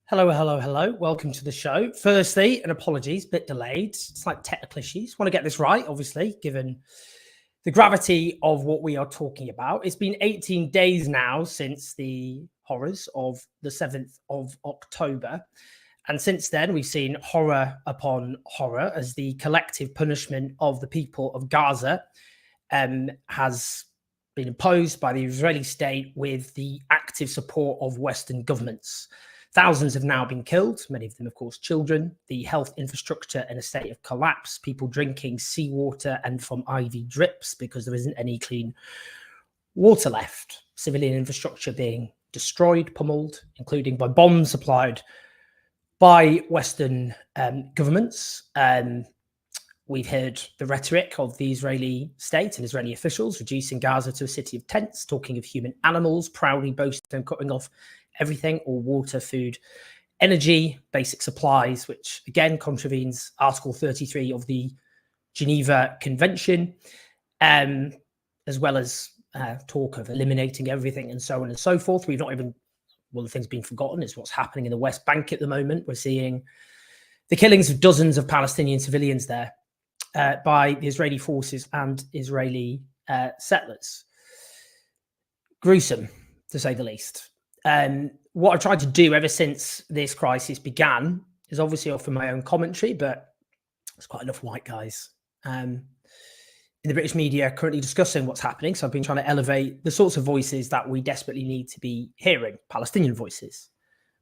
Hello, hello, hello. Welcome to the show. Firstly, and apologies, a bit delayed. It's like technical issues. Want to get this right, obviously, given the gravity of what we are talking about. It's been 18 days now since the horrors of the 7th of October. And since then, we've seen horror upon horror as the collective punishment of the people of Gaza has been imposed by the Israeli state with the active support of Western governments. Thousands have now been killed, many of them, of course, children. The health infrastructure in a state of collapse, people drinking seawater and from IV drips because there isn't any clean water left. Civilian infrastructure being destroyed, pummeled, including by bombs supplied by Western governments. We've heard the rhetoric of the Israeli state and Israeli officials reducing Gaza to a city of tents, talking of human animals, proudly boasting and cutting off everything, all water, food, energy, basic supplies, which again contravenes Article 33 of the Geneva Convention, as well as talk of eliminating everything and so on and so forth. We've not even, one of the things being forgotten is what's happening in the West Bank at the moment. We're seeing the killings of dozens of Palestinian civilians there by the Israeli forces and Israeli settlers. Gruesome, to say the least. What I've tried to do ever since this crisis began is obviously offer my own commentary, but there's quite enough white guys in the British media currently discussing what's happening. So I've been trying to elevate the sorts of voices that we desperately need to be hearing. Palestinian voices,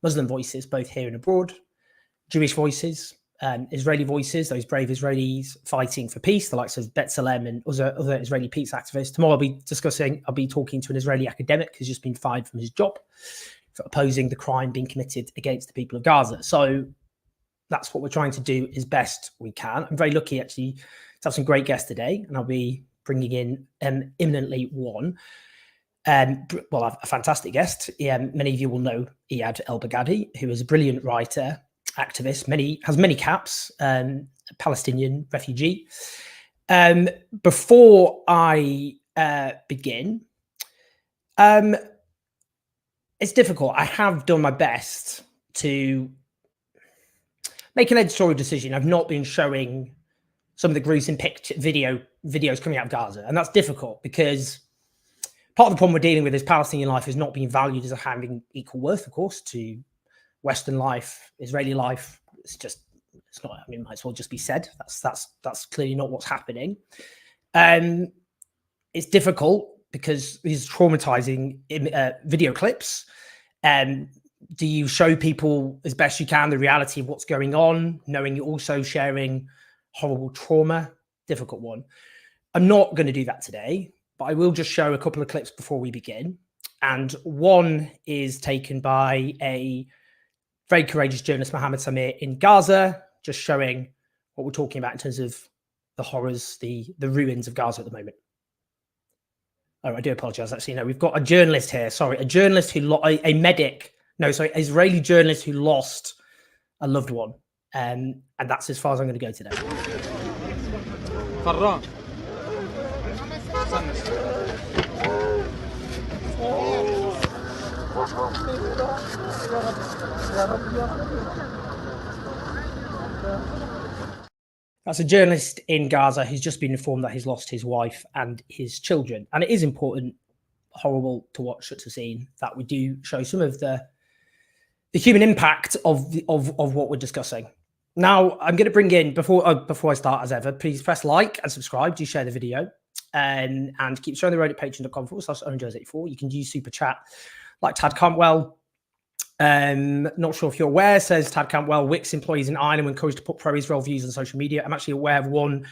Muslim voices, both here and abroad, Jewish voices, Israeli voices, those brave Israelis fighting for peace, the likes of B'Tselem and other Israeli peace activists. Tomorrow I'll be talking to an Israeli academic who's just been fired from his job for opposing the crime being committed against the people of Gaza. So that's what we're trying to do as best we can. I'm very lucky actually to have some great guests today, and I'll be bringing in imminently one. A fantastic guest. Many of you will know Iyad El-Baghdadi, who is a brilliant writer, activist, has many caps, Palestinian refugee. Before I begin, it's difficult. I have done my best to make an editorial decision. I've not been showing some of the gruesome videos coming out of Gaza, and that's difficult because part of the problem we're dealing with is Palestinian life is not being valued as having equal worth, of course, to Western life, Israeli life. It's not, I mean, might as well just be said. That's clearly not what's happening. It's difficult because these traumatizing video clips. Do you show people as best you can the reality of what's going on, knowing you're also sharing horrible trauma? Difficult one. I'm not going to do that today, but I will just show a couple of clips before we begin. And one is taken by a very courageous journalist, Mohammed Samir, in Gaza, just showing what we're talking about in terms of the horrors, the ruins of Gaza at the moment. Oh, I do apologize. Actually, no, we've got a journalist here. Sorry, a journalist who, Israeli journalist who lost a loved one. And that's as far as I'm going to go today. That's a journalist in Gaza who's just been informed that he's lost his wife and his children. And it is important, horrible to watch such a scene, that we do show some of the human impact of what we're discussing. Now, I'm going to bring in, before I start, as ever, please press like and subscribe. Do share the video and keep showing the road at patreon.com/OwenJones84. You can use Super Chat like Tad Cantwell. Not sure if you're aware, says Tad Cantwell, Wix employees in Ireland were encouraged to put pro-Israel views on social media. I'm actually aware of one.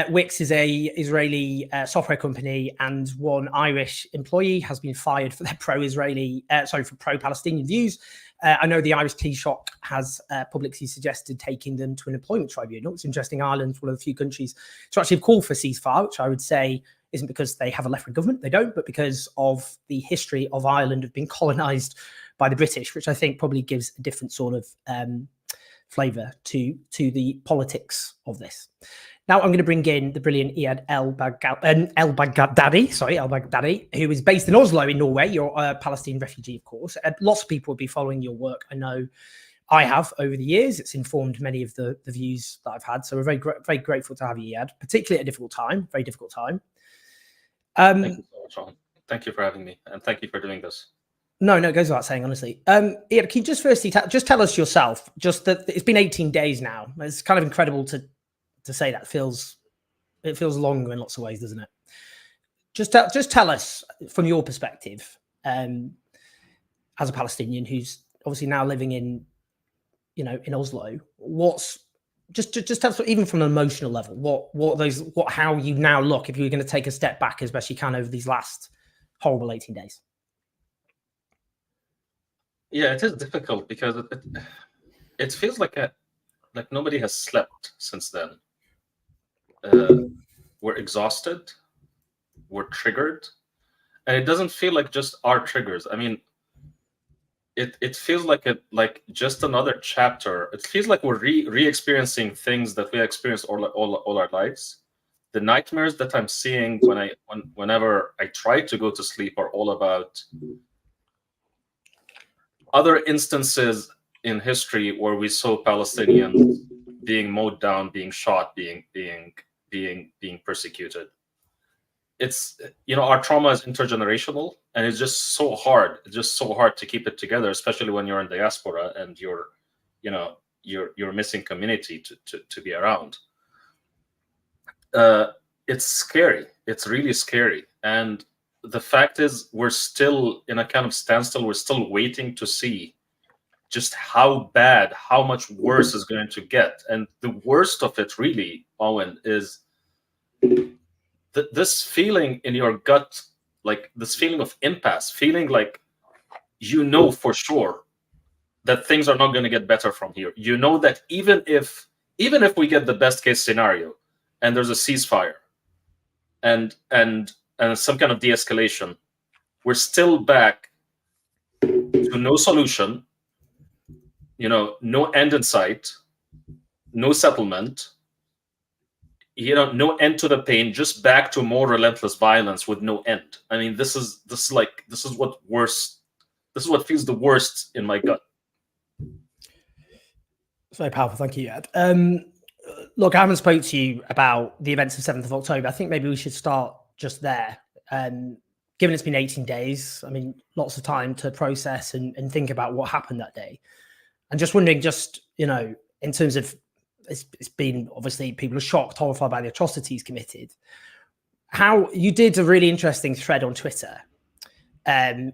Wix is a Israeli software company, and one Irish employee has been fired for their pro-Palestinian views. I know the Irish Taoiseach has publicly suggested taking them to an employment tribunal. It's interesting, Ireland's one of the few countries to actually call for a ceasefire, which I would say isn't because they have a left-wing government, they don't, but because of the history of Ireland of being colonised by the British, which I think probably gives a different sort of flavour to the politics of this. Now I'm going to bring in the brilliant Iyad El-Baghdadi, who is based in Oslo in Norway. You're a Palestinian refugee, of course. Lots of people will be following your work. I know I have over the years. It's informed many of the views that I've had. So we're very grateful to have you, Iyad, particularly at a difficult time, very difficult time. Thank you so much, Ron. Thank you for having me, and thank you for doing this. No, it goes without saying, honestly. Iyad, can you just firstly just tell us yourself, just that it's been 18 days now. It's kind of incredible to say that. It feels longer in lots of ways, doesn't it? Just tell us from your perspective, as a Palestinian who's obviously now living in Oslo, just tell us, even from an emotional level, how you now look if you're going to take a step back as best you can over these last horrible 18 days. Yeah, it is difficult because it feels like nobody has slept since then. We're exhausted, we're triggered, and it doesn't feel like just our triggers. I mean, it feels like just another chapter. It feels like we're re-experiencing things that we experienced all our lives. The nightmares that I'm seeing whenever I try to go to sleep are all about other instances in history where we saw Palestinians being mowed down, being shot, being persecuted. It's, our trauma is intergenerational, and it's just so hard. It's just so hard to keep it together, especially when you're in diaspora and you're missing community to be around. It's scary. It's really scary. And the fact is, we're still in a kind of standstill. We're still waiting to see just how much worse is going to get. And the worst of it, really, Owen, is this feeling in your gut, like this feeling of impasse, feeling like for sure that things are not going to get better from here. You know that even if we get the best case scenario and there's a ceasefire and some kind of de-escalation, we're still back to no solution, no end in sight, no settlement, no end to the pain, just back to more relentless violence with no end. I mean, this is what feels the worst in my gut. It's very powerful. Thank you, Iyad. Look, I haven't spoke to you about the events of 7th of October. I think maybe we should start just there. Given it's been 18 days, I mean, lots of time to process and think about what happened that day. And just wondering, in terms of, it's been, obviously, people are shocked, horrified by the atrocities committed. How you did a really interesting thread on Twitter,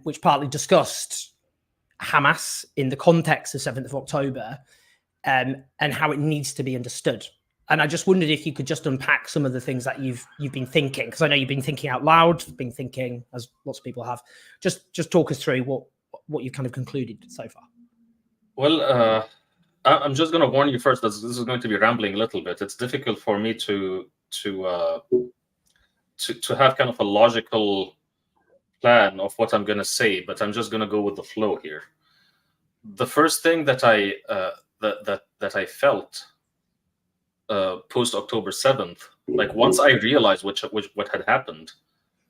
which partly discussed Hamas in the context of 7th of October, and how it needs to be understood. And I just wondered if you could just unpack some of the things that you've been thinking, because I know you've been thinking out loud, been thinking, as lots of people have. Just talk us through what you've kind of concluded so far. Well, I'm just going to warn you first that this is going to be rambling a little bit. It's difficult for me to have kind of a logical plan of what I'm going to say, but I'm just going to go with the flow here. The first thing that I felt post October 7th, like once I realized what had happened,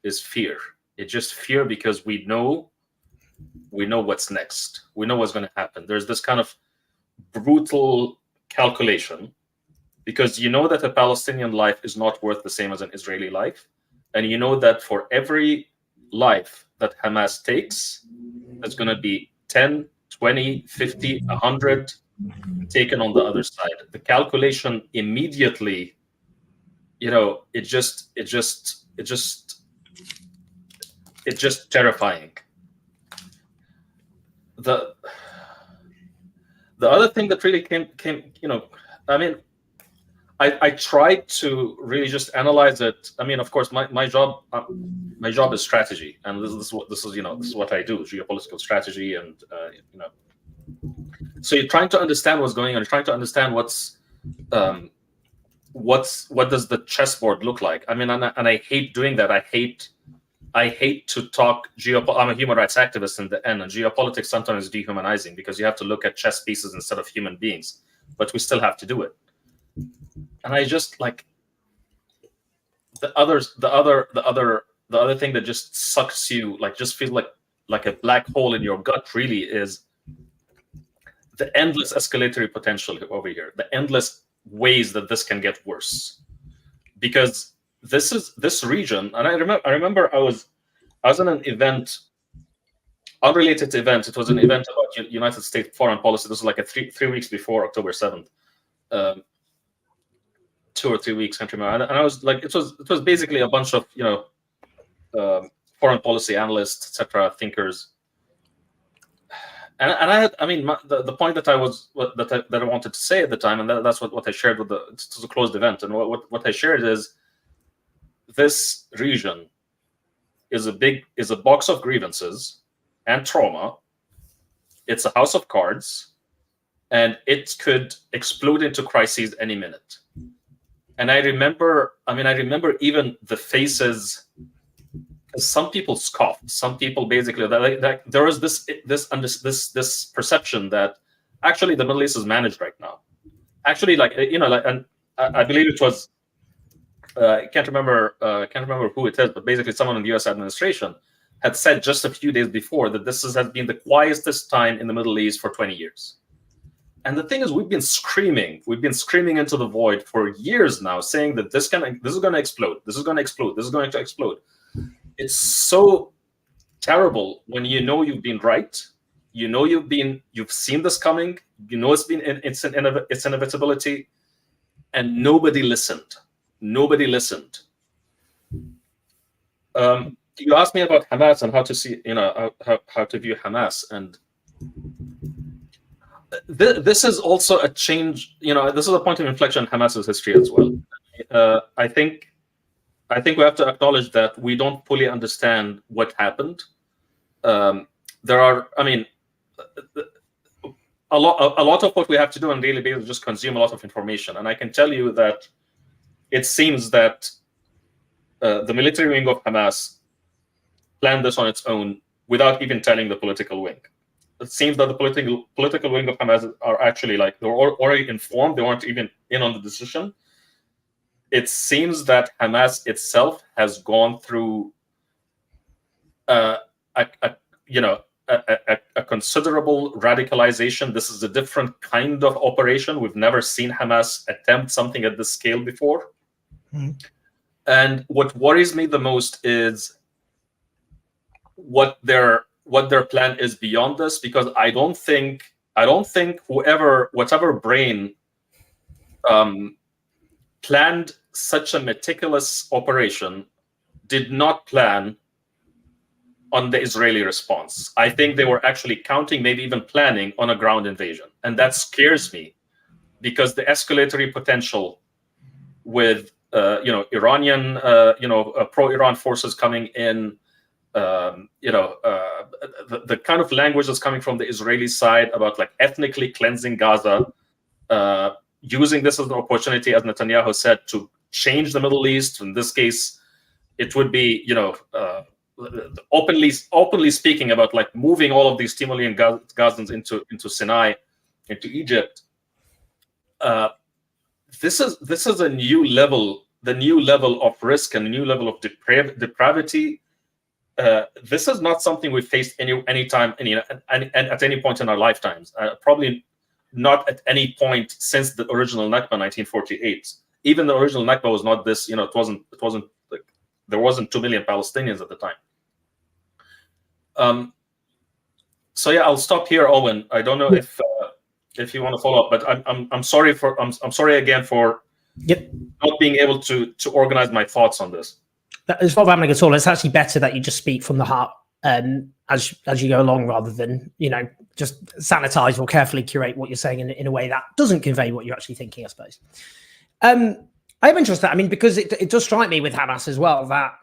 is fear. It's just fear because we know what's next. We know what's going to happen. There's this kind of brutal calculation, because you know that a Palestinian life is not worth the same as an Israeli life, and you know that for every life that Hamas takes, there's going to be 10, 20, 50, 100 taken on the other side. The calculation immediately, it's just terrifying. The other thing that really came, I mean, I tried to really just analyze it. I mean, of course, my job is strategy, and this is what I do, geopolitical strategy, and So you're trying to understand what's going on. You're trying to understand what does the chessboard look like. I mean, and I hate doing that. I hate to talk I'm a human rights activist in the end, and geopolitics sometimes is dehumanizing because you have to look at chess pieces instead of human beings. but we still have to do it. And I just like the other thing that just sucks you, like just feels like a black hole in your gut, really, is the endless escalatory potential over here, the endless ways that this can get worse. Because this region, and I remember I was in an event, unrelated event. It was an event about United States foreign policy. This was like a three weeks before October 7th. 2 or 3 weeks, can't remember. And I was like, it was basically a bunch of foreign policy analysts, etc., thinkers. And the point that I wanted to say at the time, and that's what I shared with it was a closed event. And what I shared is this region is a box of grievances and trauma. It's a house of cards, and it could explode into crises any minute. And I remember even the faces. Some people scoffed. Some people basically there was this perception that actually the Middle East is managed right now. Actually, and I believe it was I can't remember who it is, but basically someone in the U.S. administration had said just a few days before that this has been the quietest time in the Middle East for 20 years. And the thing is, we've been screaming into the void for years now, saying that this is going to explode. This is going to explode. This is going to explode. It's so terrible when you know you've been right. You know you've seen this coming. You know it's an inevitability, and nobody listened. Nobody listened. You asked me about Hamas and how to see, how to view Hamas, and this is also a change. This is a point of inflection in Hamas's history as well. I think we have to acknowledge that we don't fully understand what happened. There are, a lot of what we have to do on a daily basis is just consume a lot of information. And I can tell you that it seems that the military wing of Hamas planned this on its own without even telling the political wing. It seems that the political wing of Hamas are actually they're already informed. They weren't even in on the decision. It seems that Hamas itself has gone through a considerable radicalization. This is a different kind of operation. We've never seen Hamas attempt something at this scale before. Mm. And what worries me the most is what their plan is beyond this, because I don't think whatever brain planned such a meticulous operation did not plan on the Israeli response. I think they were actually counting, maybe even planning on a ground invasion. And that scares me, because the escalatory potential with Iranian pro-Iran forces coming in, the kind of language that's coming from the Israeli side about ethnically cleansing Gaza, using this as an opportunity, as Netanyahu said, to change the Middle East. In this case, it would be, openly speaking about moving all of these Timulean Gazans into Sinai, into Egypt. This is a new level, the new level of risk and a new level of depravity. This is not something we've faced any time, and at any point in our lifetimes. Probably not at any point since the original Nakba, 1948. Even the original Nakba was not this. It wasn't there wasn't 2 million Palestinians at the time. So yeah, I'll stop here, Owen. I don't know if you want to follow up, but I'm sorry again for not being able to organize my thoughts on this. It's not happening at all. It's actually better that you just speak from the heart as you go along, rather than just sanitize or carefully curate what you're saying in a way that doesn't convey what you're actually thinking, I suppose. I'm interested. Because it does strike me with Hamas as well that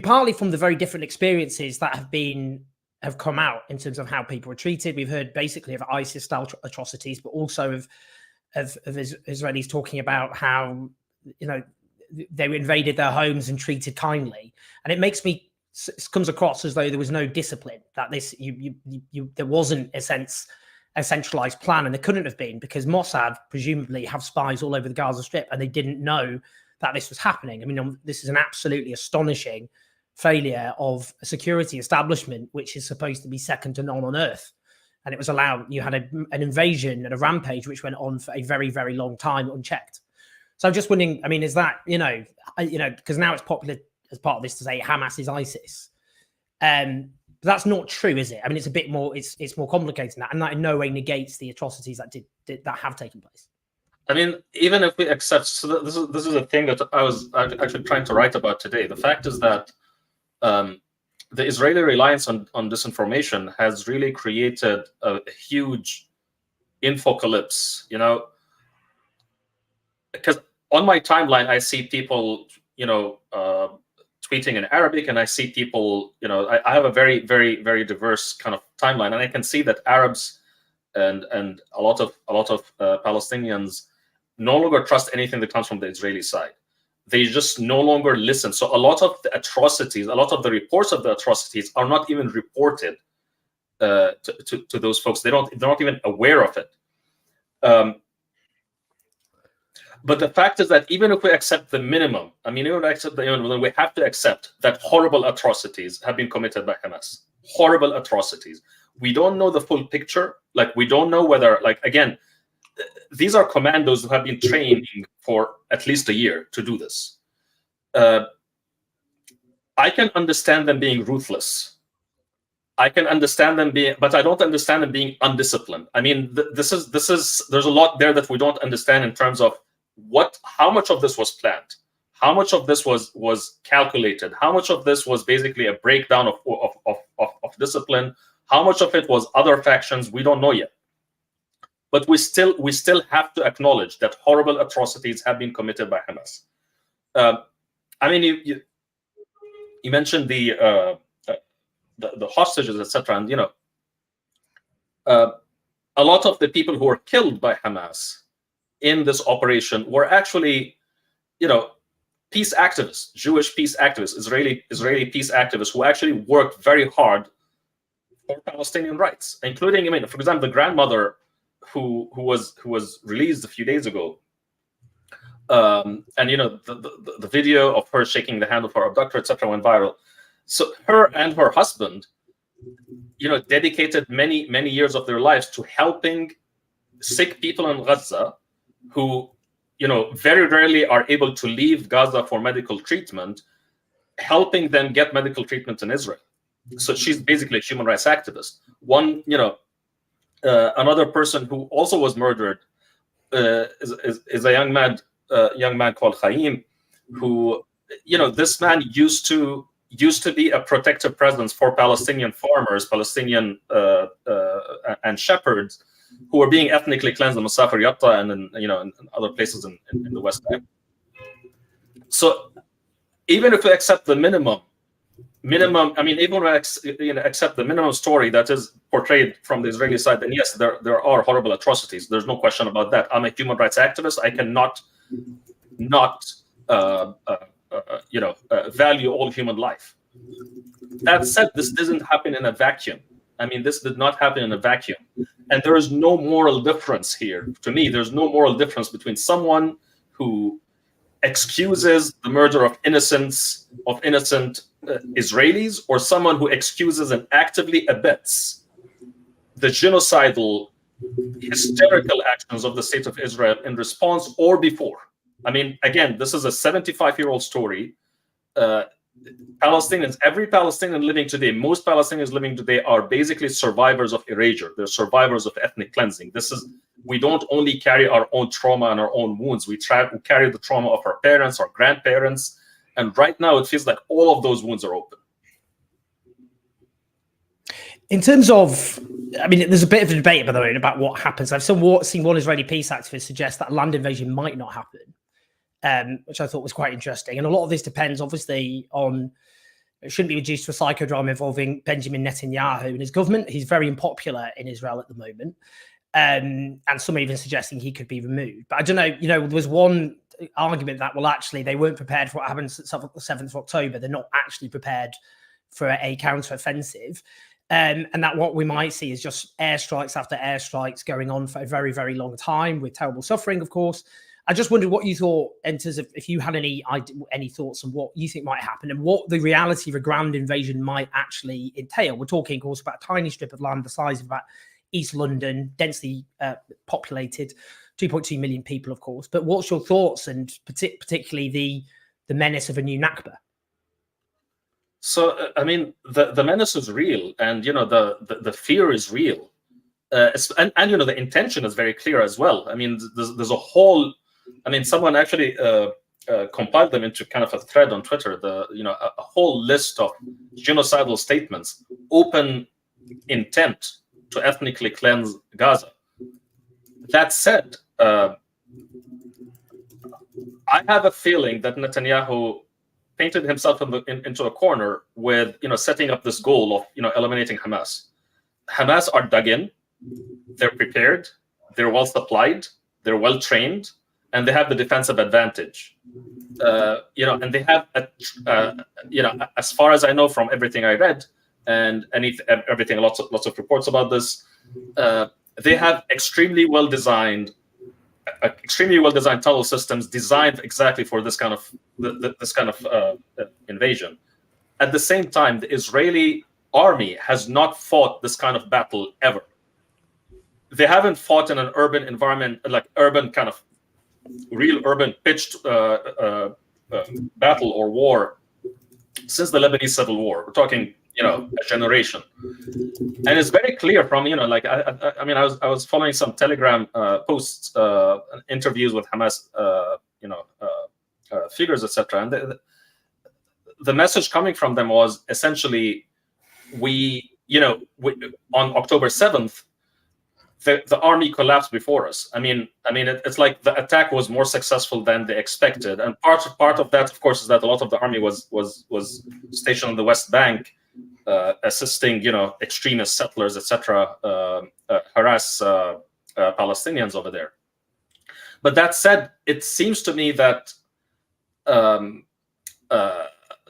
partly from the very different experiences that have come out in terms of how people are treated. We've heard basically of ISIS-style atrocities, but also of Israelis talking about how they invaded their homes and treated kindly, and it comes across as though there was no discipline. That there wasn't a sense a centralized plan, and there couldn't have been, because Mossad presumably have spies all over the Gaza Strip, and they didn't know that this was happening. I mean, this is an absolutely astonishing failure of a security establishment which is supposed to be second to none on earth. And it was allowed, you had an invasion and a rampage which went on for a very, very long time unchecked. So I'm just wondering, I mean, is that, because now it's popular as part of this to say Hamas is ISIS. But that's not true, is it? I mean, it's a bit more, it's more complicated than that, and that in no way negates the atrocities that have taken place. I mean, even if we accept, so this is a thing that I was actually trying to write about today. The fact is that the Israeli reliance on disinformation has really created a huge infocalypse, because on my timeline, I see people, tweeting in Arabic, and I see people, I have a very, very, very diverse kind of timeline, and I can see that Arabs and a lot of Palestinians no longer trust anything that comes from the Israeli side. They just no longer listen. So a lot of the atrocities, a lot of the reports of the atrocities are not even reported to those folks. They're not even aware of it. But the fact is that even if we accept the minimum, even if we accept the minimum, we have to accept that horrible atrocities have been committed by Hamas. Horrible atrocities. We don't know the full picture. Like, we don't know whether, again, these are commandos who have been training for at least a year to do this. I can understand them being ruthless. I can understand them being, but I don't understand them being undisciplined. I mean, there's a lot there that we don't understand in terms of how much of this was planned, how much of this was calculated, how much of this was basically a breakdown of discipline, how much of it was other factions. We don't know yet. But we still have to acknowledge that horrible atrocities have been committed by Hamas. You mentioned the hostages, etc., and a lot of the people who were killed by Hamas in this operation were actually, peace activists, Jewish peace activists, Israeli peace activists who actually worked very hard for Palestinian rights, including, for example, the grandmother who was released a few days ago, and the video of her shaking the hand of her abductor, etc., went viral. So her and her husband, dedicated many years of their lives to helping sick people in Gaza who, very rarely are able to leave Gaza for medical treatment, helping them get medical treatment in Israel. So she's basically a human rights activist. Another person who also was murdered is a young man called Chaim, who, this man used to be a protective presence for Palestinian farmers, Palestinian and shepherds who were being ethnically cleansed in Masafir Yatta and in other places in the West Bank. So even if we accept the minimum, even if we accept the minimum story that is portrayed from the Israeli side, then yes, there are horrible atrocities. There's no question about that. I'm a human rights activist. I cannot value all human life. That said, this doesn't happen in a vacuum. This did not happen in a vacuum. And there is no moral difference here. To me, there's no moral difference between someone who excuses the murder of innocent Israelis or someone who excuses and actively abets the genocidal, hysterical actions of the state of Israel in response or before. Again, this is a 75-year-old story. Palestinians, every Palestinian living today, most Palestinians living today are basically survivors of erasure. They're survivors of ethnic cleansing. We don't only carry our own trauma and our own wounds. We carry the trauma of our parents, our grandparents, and right now it feels like all of those wounds are open. In terms of, there's a bit of a debate, by the way, about what happens. I've seen one Israeli peace activist suggest that a land invasion might not happen, which I thought was quite interesting. And a lot of this depends, obviously, on, it shouldn't be reduced to a psychodrama involving Benjamin Netanyahu and his government. He's very unpopular in Israel at the moment. And some are even suggesting he could be removed. But I don't know, there was one argument that, well, actually, they weren't prepared for what happened the 7th of October. They're not actually prepared for a counter-offensive. And that what we might see is just airstrikes after airstrikes going on for a very, very long time with terrible suffering, of course. I just wondered what you thought in terms of if you had any thoughts on what you think might happen and what the reality of a ground invasion might actually entail. We're talking, of course, about a tiny strip of land the size of about East London, densely populated, 2.2 million people, of course. But what's your thoughts, and particularly the menace of a new Nakba? So, I mean, the menace is real, and the fear is real, and the intention is very clear as well. I mean, there's a whole. I mean, someone actually compiled them into kind of a thread on Twitter. A whole list of genocidal statements, open intent to ethnically cleanse Gaza. That said, I have a feeling that Netanyahu painted himself into a corner with setting up this goal of eliminating Hamas. Hamas are dug in, they're prepared, they're well supplied, they're well trained, and they have the defensive advantage. And they have as far as I know from everything I read and everything, lots of reports about this, they have extremely well designed tunnel systems designed exactly for this kind of invasion. At the same time, the Israeli army has not fought this kind of battle ever. They haven't fought in an urban environment, like real urban pitched battle or war since the Lebanese Civil War. We're talking, a generation. And it's very clear from, I was following some Telegram posts, interviews with Hamas, figures, etc. And the message coming from them was essentially, on October 7th, the army collapsed before us. I mean, it's like the attack was more successful than they expected, and part of that, of course, is that a lot of the army was stationed on the West Bank, assisting extremist settlers, etc., harass Palestinians over there. But that said, it seems to me that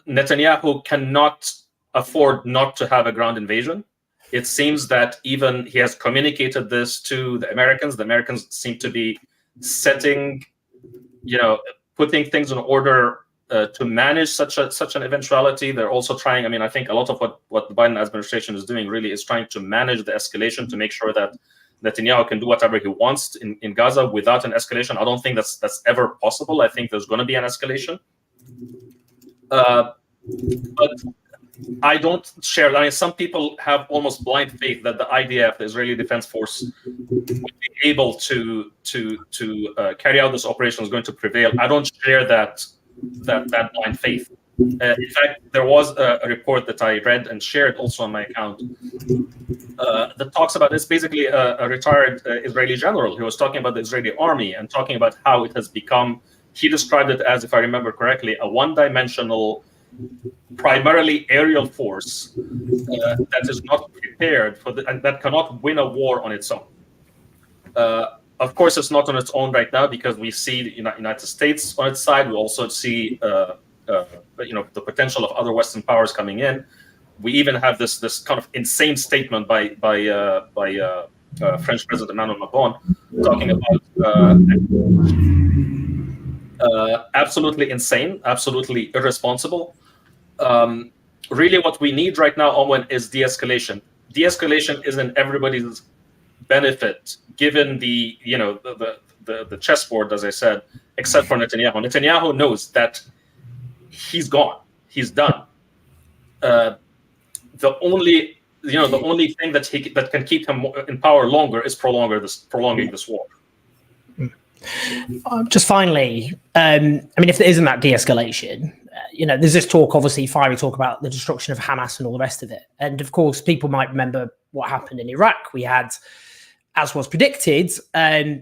Netanyahu cannot afford not to have a ground invasion. It seems that even he has communicated this to the Americans. The Americans seem to be putting things in order to manage such an eventuality. They're also trying. I mean, I think a lot of what the Biden administration is doing really is trying to manage the escalation to make sure that Netanyahu can do whatever he wants in Gaza without an escalation. I don't think that's ever possible. I think there's going to be an escalation. But I don't share. I mean, some people have almost blind faith that the IDF, the Israeli Defense Force, would be able to carry out this operation, is going to prevail. I don't share that blind faith. In fact, there was a report that I read and shared also on my account that talks about this. Basically, a retired Israeli general who was talking about the Israeli army and talking about how it has become. He described it as, if I remember correctly, a one-dimensional, primarily aerial force that is not prepared and that cannot win a war on its own. Of course, it's not on its own right now because we see the United States on its side. We also see the potential of other Western powers coming in. We even have this kind of insane statement by French President Emmanuel Macron talking about absolutely insane, absolutely irresponsible. Really, what we need right now, Owen, is de-escalation. De-escalation is in everybody's benefit, given the chessboard, as I said, except for Netanyahu. Netanyahu knows that he's gone, he's done. The only thing that can keep him in power longer is prolonging this war. Just finally, I mean, if there isn't that de-escalation, there's this talk, obviously, fiery talk about the destruction of Hamas and all the rest of it. And of course, people might remember what happened in Iraq. We had, as was predicted,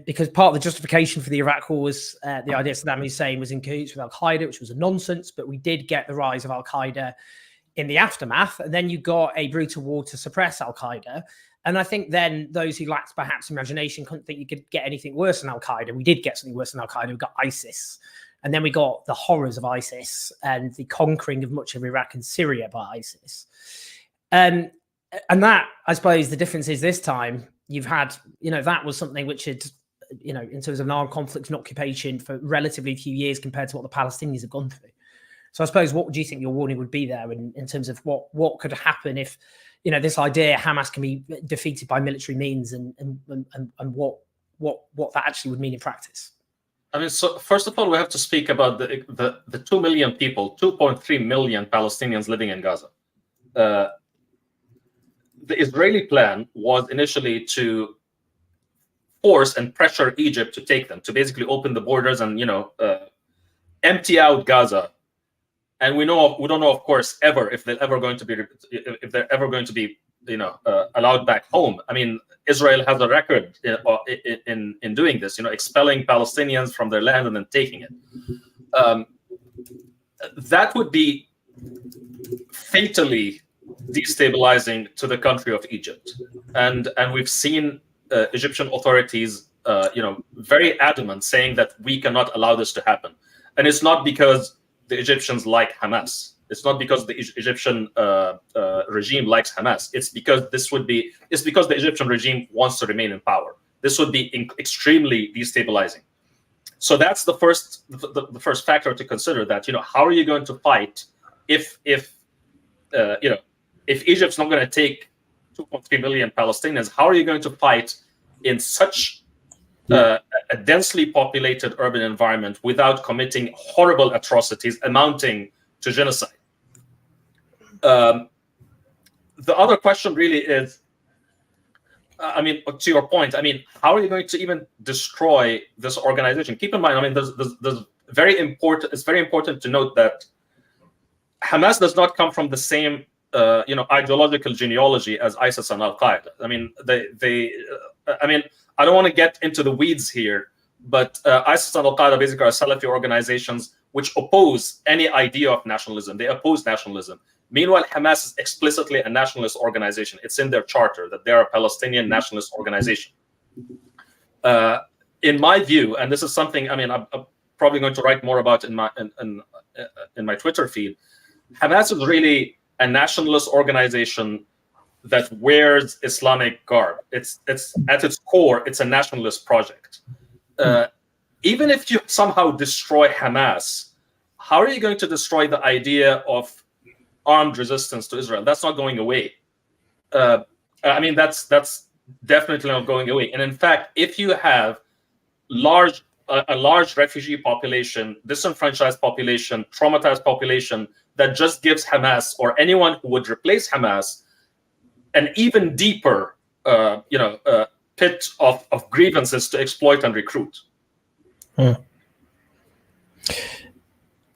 because part of the justification for the Iraq war was the idea Saddam Hussein was in cahoots with Al-Qaeda, which was a nonsense, but we did get the rise of Al-Qaeda in the aftermath. And then you got a brutal war to suppress Al-Qaeda. And I think then those who lacked perhaps imagination couldn't think you could get anything worse than Al-Qaeda. We did get something worse than Al-Qaeda. We got ISIS. And then we got the horrors of ISIS and the conquering of much of Iraq and Syria by ISIS. And that, I suppose, the difference is this time you've had, that was something which had, in terms of an armed conflict and occupation for relatively few years compared to what the Palestinians have gone through. So I suppose, what do you think your warning would be there in terms of what could happen if, this idea Hamas can be defeated by military means, and what that actually would mean in practice? I mean, so first of all, we have to speak about the 2 million people, 2.3 million Palestinians living in Gaza. The Israeli plan was initially to force and pressure Egypt to take them, to basically open the borders and empty out Gaza. And we don't know, of course, if they're ever going to be allowed back home. I mean, Israel has a record in doing this, expelling Palestinians from their land and then taking it. That would be fatally destabilizing to the country of Egypt, and we've seen Egyptian authorities, very adamant, saying that we cannot allow this to happen. And it's not because the Egyptians like Hamas. It's not because the Egyptian regime likes Hamas. It's because the Egyptian regime wants to remain in power. This would be extremely destabilizing. So that's the first factor to consider. That how are you going to fight if Egypt's not going to take 2.3 million Palestinians? How are you going to fight in such a densely populated urban environment without committing horrible atrocities amounting to genocide? The other question really is, to your point, how are you going to even destroy this organization? Keep in mind, there's very important. It's very important to note that Hamas does not come from the same ideological genealogy as ISIS and Al Qaeda. I don't want to get into the weeds here, but ISIS and Al Qaeda basically are Salafi organizations which oppose any idea of nationalism. They oppose nationalism. Meanwhile, Hamas is explicitly a nationalist organization. It's in their charter that they are a Palestinian nationalist organization. In my view, and this is something I'm probably going to write more about in my Twitter feed, Hamas is really a nationalist organization that wears Islamic garb. It's at its core, it's a nationalist project. Even if you somehow destroy Hamas, how are you going to destroy the idea of armed resistance to Israel? That's not going away. That's definitely not going away. And in fact, if you have a large refugee population, disenfranchised population, traumatized population that just gives Hamas or anyone who would replace Hamas an even deeper, pit of grievances to exploit and recruit.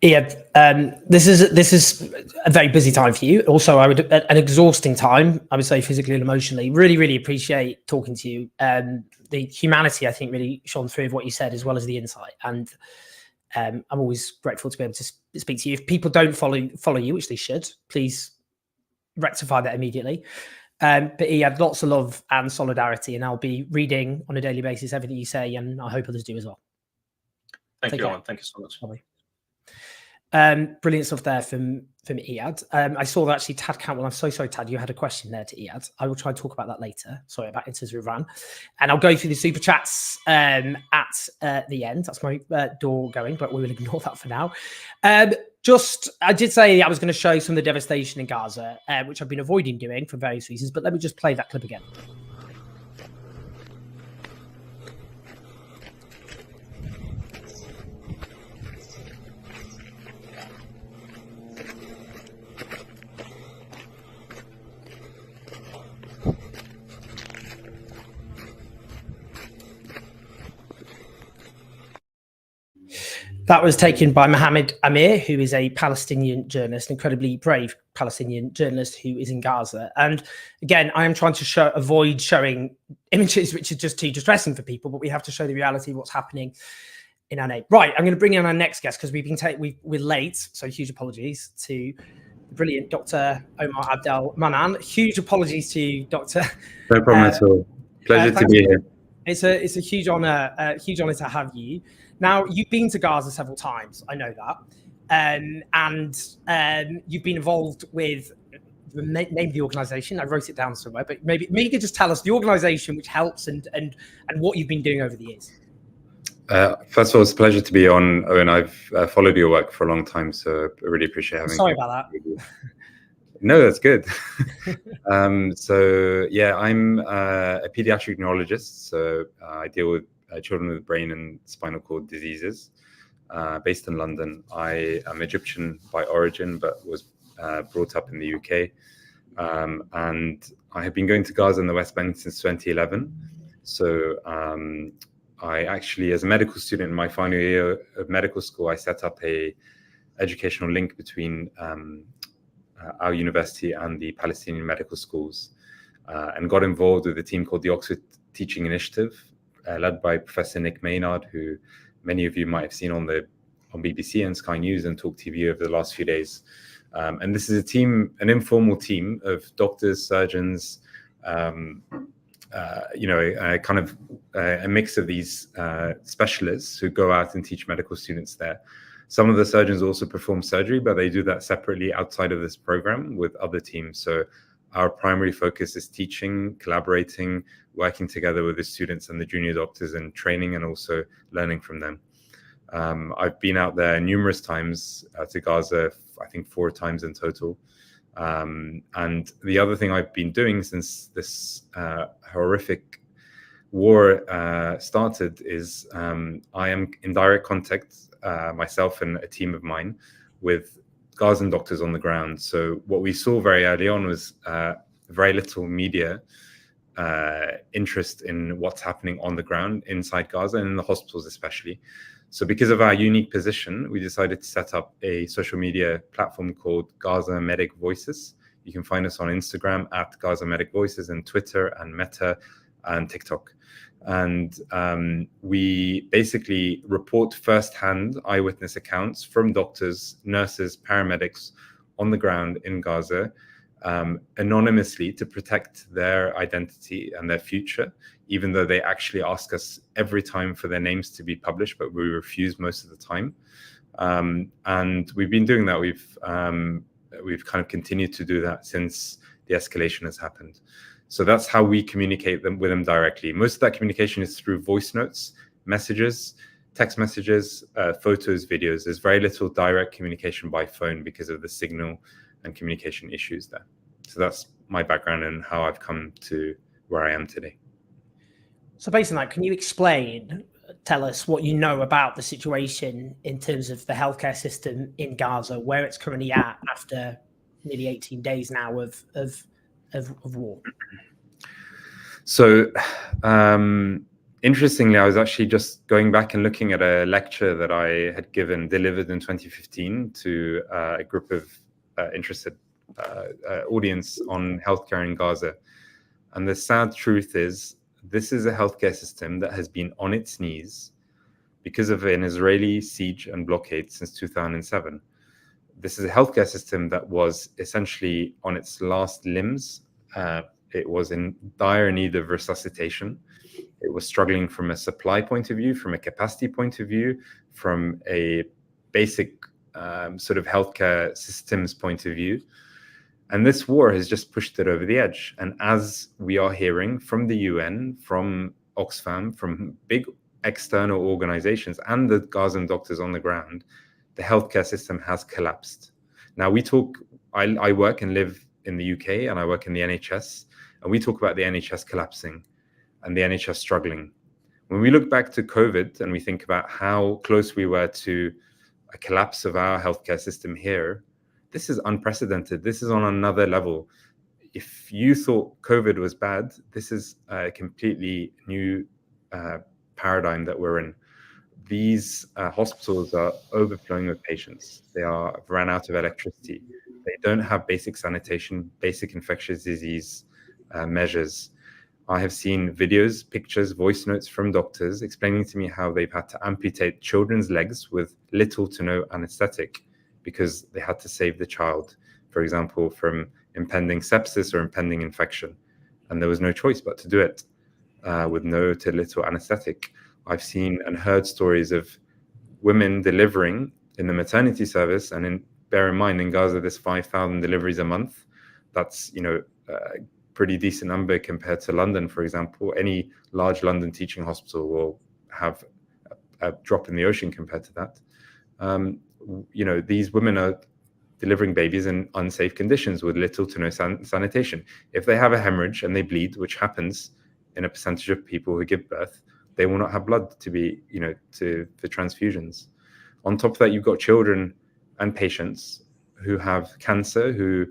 Iyad, this is a very busy time for you. Also, an exhausting time, I would say, physically and emotionally. Really, really appreciate talking to you. The humanity, I think, really shone through of what you said, as well as the insight. And I'm always grateful to be able to speak to you. If people don't follow you, which they should, please rectify that immediately. But Iyad, lots of love and solidarity, and I'll be reading on a daily basis everything you say, and I hope others do as well. Thank you, Owen. Thank you so much. Bye. Brilliant stuff there from Iyad. I saw that actually Tad Cantwell. I'm so sorry, Tad, you had a question there to Iyad. I will try and talk about that later. Sorry about Inters Iran. And I'll go through the super chats at the end. That's my door going, but we will ignore that for now. I did say I was going to show some of the devastation in Gaza, which I've been avoiding doing for various reasons, but let me just play that clip again. That was taken by Mohammed Amir, who is a Palestinian journalist, incredibly brave Palestinian journalist who is in Gaza. And again, I am trying to avoid showing images which are just too distressing for people, but we have to show the reality of what's happening in our name. Right, I'm going to bring in our next guest because we're late, so huge apologies to the brilliant Dr. Omar Abdel-Mannan. Huge apologies to Dr. No problem at all. Pleasure to be here. It's a huge honor to have you. Now, you've been to Gaza several times, I know that, and you've been involved with name the organization. I wrote it down somewhere, but maybe you could just tell us the organization which helps and what you've been doing over the years. First of all, it's a pleasure to be on, Owen. I've followed your work for a long time, so I really appreciate having you. Sorry about that. No, that's good. So yeah, I'm a pediatric neurologist. So I deal with children with brain and spinal cord diseases, based in London. I am Egyptian by origin, but was brought up in the UK. And I have been going to Gaza and the West Bank since 2011. So I actually, as a medical student in my final year of medical school, I set up a educational link between our university and the Palestinian medical schools, and got involved with a team called the Oxford Teaching Initiative, led by Professor Nick Maynard, who many of you might have seen on BBC and Sky News and Talk TV over the last few days. And this is a team, an informal team of doctors, surgeons, a mix of these specialists who go out and teach medical students there. Some of the surgeons also perform surgery, but they do that separately outside of this program with other teams. So our primary focus is teaching, collaborating, working together with the students and the junior doctors and training and also learning from them. I've been out there numerous times to Gaza, I think 4 times in total. And the other thing I've been doing since this horrific war started is I am in direct contact, myself and a team of mine, with Gazan doctors on the ground. So what we saw very early on was very little media interest in what's happening on the ground inside Gaza and in the hospitals especially. So because of our unique position, we decided to set up a social media platform called Gaza Medic Voices. You can find us on Instagram at Gaza Medic Voices, and Twitter and Meta and TikTok. And we basically report firsthand eyewitness accounts from doctors, nurses, paramedics on the ground in Gaza, anonymously, to protect their identity and their future, even though they actually ask us every time for their names to be published, but we refuse most of the time. And we've been doing that. We've kind of continued to do that since the escalation has happened. So that's how we communicate with them directly. Most of that communication is through voice notes, messages, text messages, photos, videos. There's very little direct communication by phone because of the signal and communication issues there. So that's my background and how I've come to where I am today. So based on that, can you tell us what you know about the situation in terms of the healthcare system in Gaza, where it's currently at after nearly 18 days now of war? So interestingly, I was actually just going back and looking at a lecture that I had delivered in 2015 to a group of interested audience on healthcare in Gaza. And the sad truth is, this is a healthcare system that has been on its knees because of an Israeli siege and blockade since 2007. This is a healthcare system that was essentially on its last limbs. It was in dire need of resuscitation. It was struggling from a supply point of view, from a capacity point of view, from a basic sort of healthcare systems point of view. And this war has just pushed it over the edge. And as we are hearing from the UN, from Oxfam, from big external organizations and the Gazan doctors on the ground, the healthcare system has collapsed. Now I work and live in the UK and I work in the NHS, and we talk about the NHS collapsing and the NHS struggling. When we look back to COVID and we think about how close we were to a collapse of our healthcare system here, this is unprecedented. This is on another level. If you thought COVID was bad, this is a completely new paradigm that we're in. These hospitals are overflowing with patients. They have run out of electricity. They don't have basic sanitation, basic infectious disease measures. I have seen videos, pictures, voice notes from doctors explaining to me how they've had to amputate children's legs with little to no anesthetic because they had to save the child, for example, from impending sepsis or impending infection. And there was no choice but to do it with no to little anesthetic. I've seen and heard stories of women delivering in the maternity service, and bear in mind, in Gaza, there's 5,000 deliveries a month. that's, you know, a pretty decent number compared to London, for example. Any large London teaching hospital will have a drop in the ocean compared to that. You know, these women are delivering babies in unsafe conditions with little to no sanitation. If they have a hemorrhage and they bleed, which happens in a percentage of people who give birth, they will not have blood to be, you know, for transfusions. On top of that, you've got children and patients who have cancer, who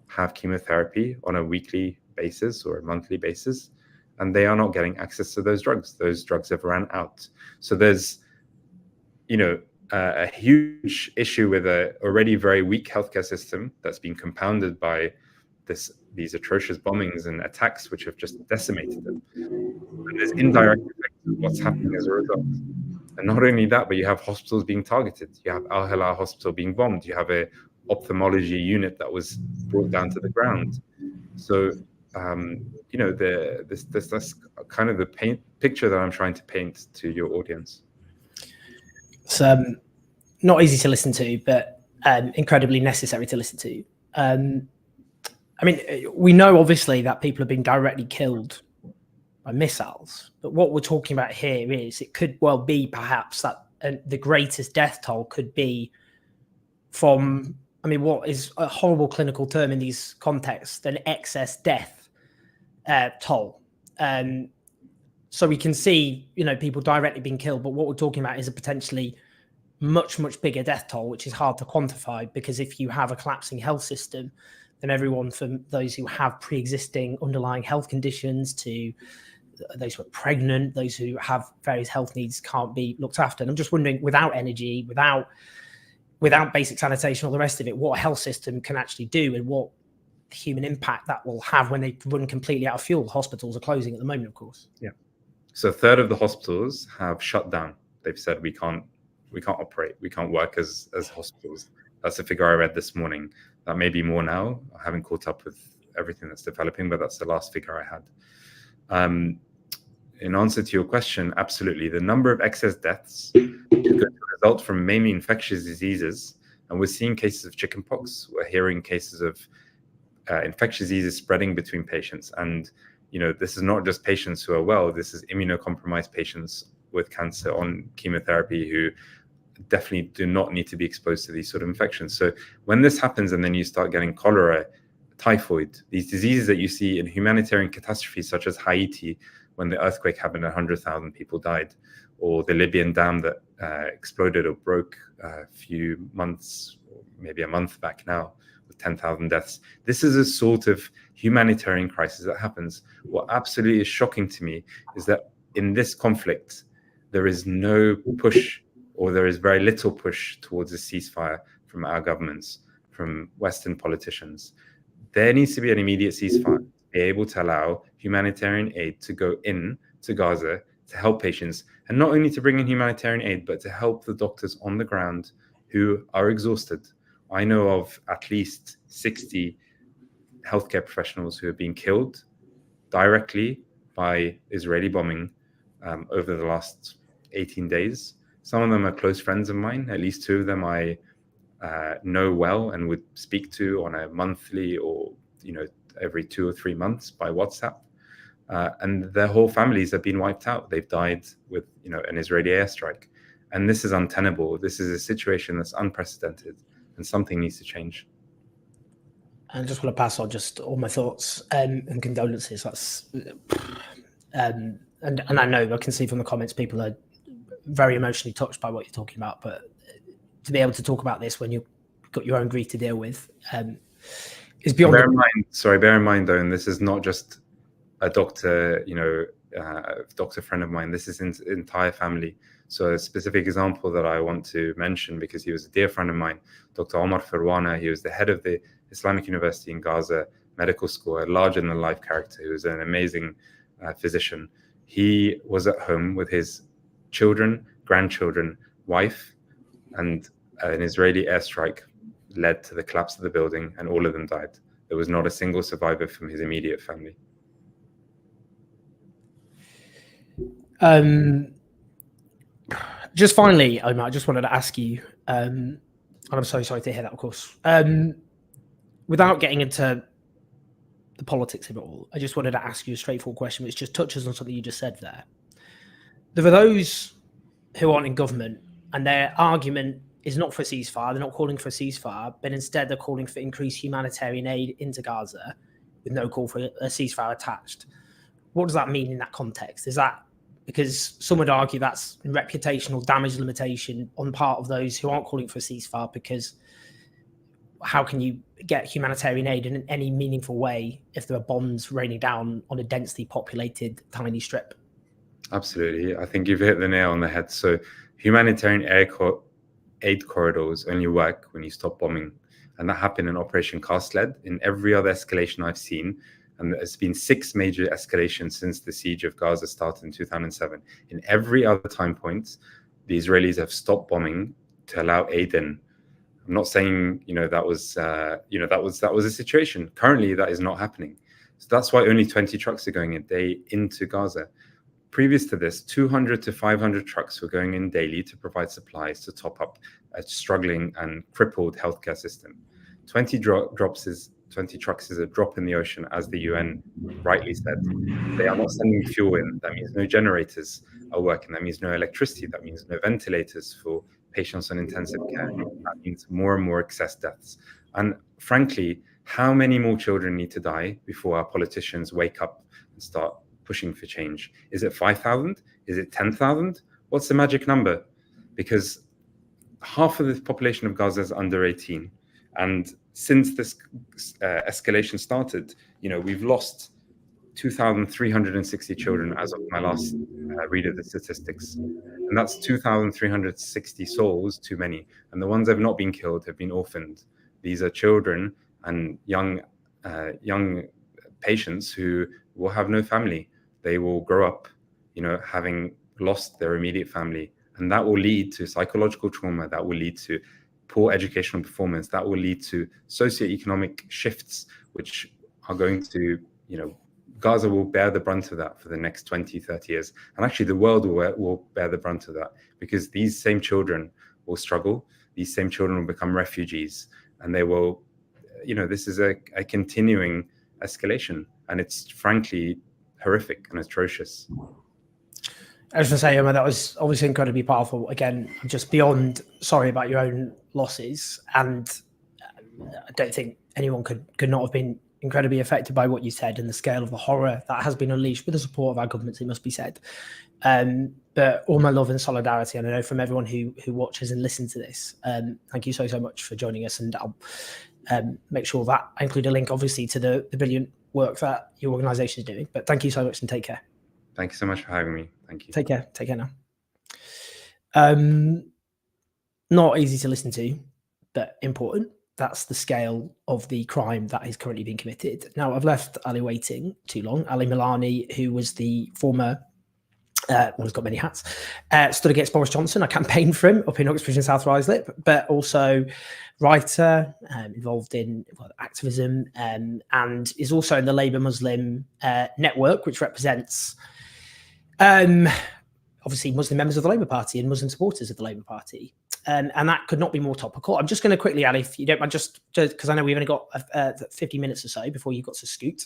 have chemotherapy on a weekly basis or a monthly basis, and they are not getting access to those drugs. Those drugs have ran out. So there's, you know, a huge issue with a already very weak healthcare system that's been compounded by these atrocious bombings and attacks, which have just decimated them. And there's indirect effects of what's happening as a result. And not only that, but you have hospitals being targeted. You have Al Hilal Hospital being bombed. You have a ophthalmology unit that was brought down to the ground. So, you know, that's kind of the picture that I'm trying to paint to your audience. It's not easy to listen to, but incredibly necessary to listen to. I mean, we know obviously that people have been directly killed by missiles, but what we're talking about here is it could well be perhaps that the greatest death toll could be from, I mean, what is a horrible clinical term in these contexts, an excess death toll. So we can see, you know, people directly being killed, but what we're talking about is a potentially much, much bigger death toll, which is hard to quantify, because if you have a collapsing health system, then everyone from those who have pre-existing underlying health conditions to those who are pregnant, those who have various health needs can't be looked after. And I'm just wondering, without energy, without basic sanitation, all the rest of it, what a health system can actually do and what human impact that will have when they run completely out of fuel. Hospitals are closing at the moment, of course. Yeah. So a third of the hospitals have shut down. They've said we can't operate, we can't work as hospitals. That's a figure I read this morning. That may be more now. I haven't caught up with everything that's developing, but that's the last figure I had. In answer to your question, absolutely. The number of excess deaths is going to result from mainly infectious diseases. And we're seeing cases of chickenpox. We're hearing cases of infectious diseases spreading between patients. And, you know, this is not just patients who are well. This is immunocompromised patients with cancer on chemotherapy who definitely do not need to be exposed to these sort of infections. So when this happens and then you start getting cholera, typhoid, these diseases that you see in humanitarian catastrophes such as Haiti, when the earthquake happened, 100,000 people died, or the Libyan dam that exploded or broke a few months, or maybe a month back now, with 10,000 deaths. This is a sort of humanitarian crisis that happens. What absolutely is shocking to me is that in this conflict, there is no push, or there is very little push towards a ceasefire from our governments, from Western politicians. There needs to be an immediate ceasefire, be able to allow humanitarian aid to go in to Gaza to help patients, and not only to bring in humanitarian aid, but to help the doctors on the ground who are exhausted. I know of at least 60 healthcare professionals who have been killed directly by Israeli bombing over the last 18 days. Some of them are close friends of mine. At least two of them I know well and would speak to on a monthly or, you know, every 2 or 3 months by WhatsApp. And their whole families have been wiped out. They've died with, you know, an Israeli airstrike. And this is untenable. This is a situation that's unprecedented, and something needs to change. I just want to pass on just all my thoughts and condolences. That's and I know I can see from the comments people are very emotionally touched by what you're talking about, but to be able to talk about this when you've got your own grief to deal with is beyond. Bear in mind though, and this is not just a doctor, you know, doctor friend of mine. This is his entire family. So a specific example that I want to mention, because he was a dear friend of mine, Dr. Omar Abdel-Mannan. He was the head of the Islamic University in Gaza Medical School, a larger-than-life character. He was an amazing physician. He was at home with his children, grandchildren, wife, and an Israeli airstrike led to the collapse of the building, and all of them died. There was not a single survivor from his immediate family. Just finally, Omar, I just wanted to ask you, and I'm so sorry to hear that, of course, without getting into the politics of it all, I just wanted to ask you a straightforward question, which just touches on something you just said there. There are those who aren't in government, and their argument is not for a ceasefire. They're not calling for a ceasefire, but instead they're calling for increased humanitarian aid into Gaza with no call for a ceasefire attached. What does that mean in that context? Is that because some would argue that's reputational damage limitation on part of those who aren't calling for a ceasefire, because how can you get humanitarian aid in any meaningful way if there are bombs raining down on a densely populated tiny strip? Absolutely. I think you've hit the nail on the head. So humanitarian aid corridors only work when you stop bombing. And that happened in Operation Cast Lead. In every other escalation I've seen, and there's been 6 major escalations since the siege of Gaza started in 2007. In every other time point, the Israelis have stopped bombing to allow aid in. I'm not saying, that was a situation. Currently, that is not happening. So that's why only 20 trucks are going a day into Gaza. Previous to this, 200 to 500 trucks were going in daily to provide supplies to top up a struggling and crippled healthcare system. 20 trucks is a drop in the ocean, as the UN rightly said. They are not sending fuel in. That means no generators are working. That means no electricity. That means no ventilators for patients on intensive care. That means more and more excess deaths. And frankly, how many more children need to die before our politicians wake up and start pushing for change? Is it 5,000? Is it 10,000? What's the magic number? Because half of the population of Gaza is under 18. And since this escalation started, we've lost 2,360 children as of my last read of the statistics. And that's 2,360 souls too many. And the ones that have not been killed have been orphaned. These are children and young patients who will have no family. They will grow up, having lost their immediate family. And that will lead to psychological trauma. That will lead to poor educational performance. That will lead to socioeconomic shifts, which are going to, Gaza will bear the brunt of that for the next 20, 30 years. And actually the world will bear the brunt of that, because these same children will struggle. These same children will become refugees, and they will, this is a continuing escalation. And it's frankly horrific and atrocious. I was going to say, Omar, that was obviously incredibly powerful. Again, I'm just beyond sorry about your own losses. And I don't think anyone could not have been incredibly affected by what you said and the scale of the horror that has been unleashed with the support of our governments, it must be said. But all my love and solidarity, and I know from everyone who watches and listens to this, thank you so much for joining us. And I'll make sure that I include a link, obviously, to the brilliant work that your organisation is doing. But thank you so much, and take care. Thank you so much for having me. Thank you. Take care. Take care now. Not easy to listen to, but important. That's the scale of the crime that is currently being committed. Now, I've left Ali waiting too long. Ali Milani, who was the former, he's got many hats, stood against Boris Johnson. I campaigned for him up in Uxbridge and South Ruislip, but also writer, involved in activism, and is also in the Labour Muslim network, which represents obviously Muslim members of the Labour Party and Muslim supporters of the Labour Party. And that could not be more topical. I'm just going to quickly, Ali, if you don't mind, just because I know we've only got 50 minutes or so before you've got to scoot.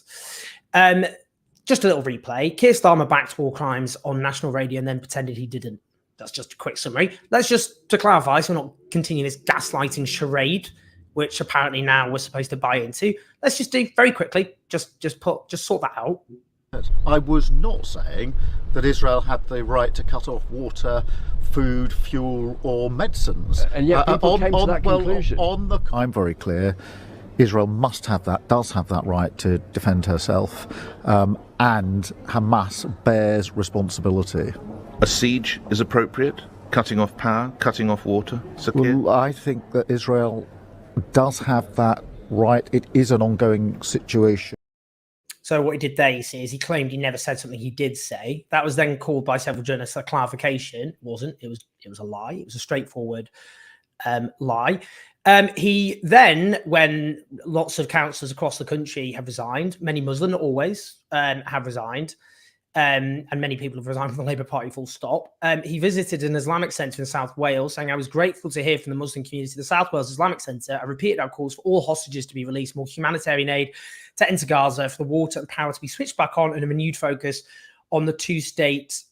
Just a little replay. Keir Starmer backed war crimes on national radio and then pretended he didn't. That's just a quick summary. Let's just, to clarify, so we're not continuing this gaslighting charade, which apparently now we're supposed to buy into. Let's just do very quickly, just sort that out. I was not saying that Israel had the right to cut off water, food, fuel, or medicines. And yet people came to that conclusion. I'm very clear. Israel does have that right to defend herself, and Hamas bears responsibility. A siege is appropriate? Cutting off power, cutting off water? Well, I think that Israel does have that right. It is an ongoing situation. So what he did there, you see, is he claimed he never said something he did say. That was then called by several journalists a clarification. It wasn't. It was a lie. It was a straightforward lie. He then, when lots of councillors across the country have resigned, many Muslim, not always, have resigned, and many people have resigned from the Labour Party, full stop. He visited an Islamic centre in South Wales, saying, "I was grateful to hear from the Muslim community. The South Wales Islamic Centre, I repeated our calls for all hostages to be released, more humanitarian aid to enter Gaza, for the water and power to be switched back on, and a renewed focus on the two-state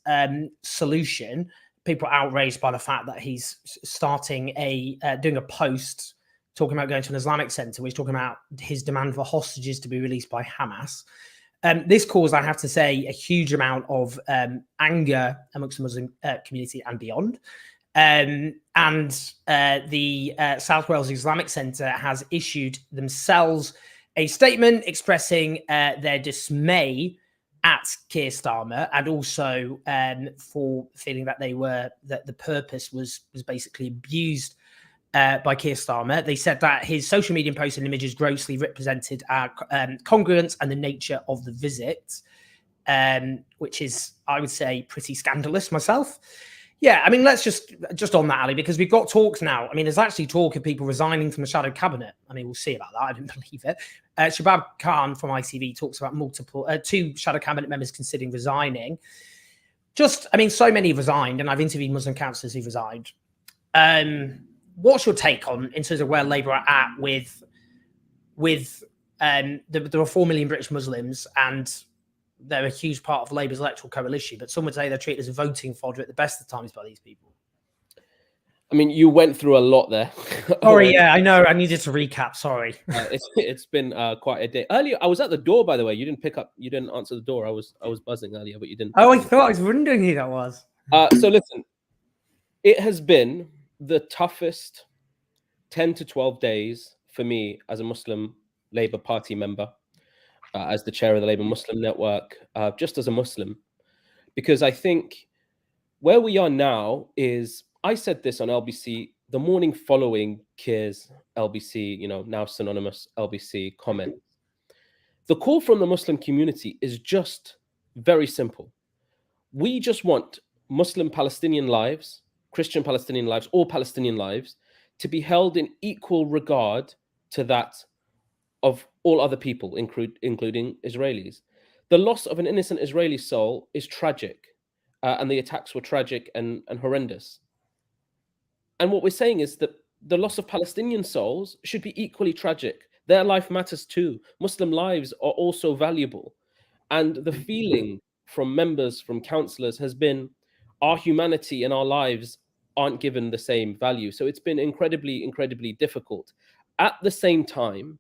solution." People are outraged by the fact that he's starting doing a post talking about going to an Islamic centre, which is talking about his demand for hostages to be released by Hamas. This caused, I have to say, a huge amount of anger amongst the Muslim community and beyond. The South Wales Islamic Centre has issued themselves a statement expressing their dismay at Keir Starmer, and also for feeling that that the purpose was basically abused by Keir Starmer. They said that his social media posts and images grossly represented our congruence and the nature of the visit, which is, I would say, pretty scandalous myself. Yeah, I mean, let's just on that, Ali, because we've got talks now. I mean, there's actually talk of people resigning from the shadow cabinet. I mean, we'll see about that. I didn't believe it. Shabab Khan from ITV talks about two shadow cabinet members considering resigning. So many have resigned, and I've interviewed Muslim councillors who've resigned. What's your take on, in terms of where Labour are at with there are 4 million British Muslims, and they're a huge part of Labour's electoral coalition, but some would say they're treated as voting fodder at the best of times by these people? I mean, you went through a lot there. Sorry, yeah, I know. I needed to recap. Sorry. It's been quite a day. Earlier, I was at the door, by the way. You didn't pick up. You didn't answer the door. I was buzzing earlier, but you didn't. Oh, I thought I was wondering who that was. So listen, it has been the toughest 10 to 12 days for me as a Muslim Labour Party member, as the chair of the Labour Muslim Network, just as a Muslim, because I think where we are now is, I said this on LBC the morning following Keir's LBC, now synonymous LBC comment. The call from the Muslim community is just very simple. We just want Muslim Palestinian lives, Christian Palestinian lives, all Palestinian lives, to be held in equal regard to that of all other people, including Israelis. The loss of an innocent Israeli soul is tragic, and the attacks were tragic and horrendous. And what we're saying is that the loss of Palestinian souls should be equally tragic. Their life matters too. Muslim lives are also valuable. And the feeling from members, from councillors, has been our humanity and our lives aren't given the same value. So it's been incredibly, incredibly difficult. At the same time,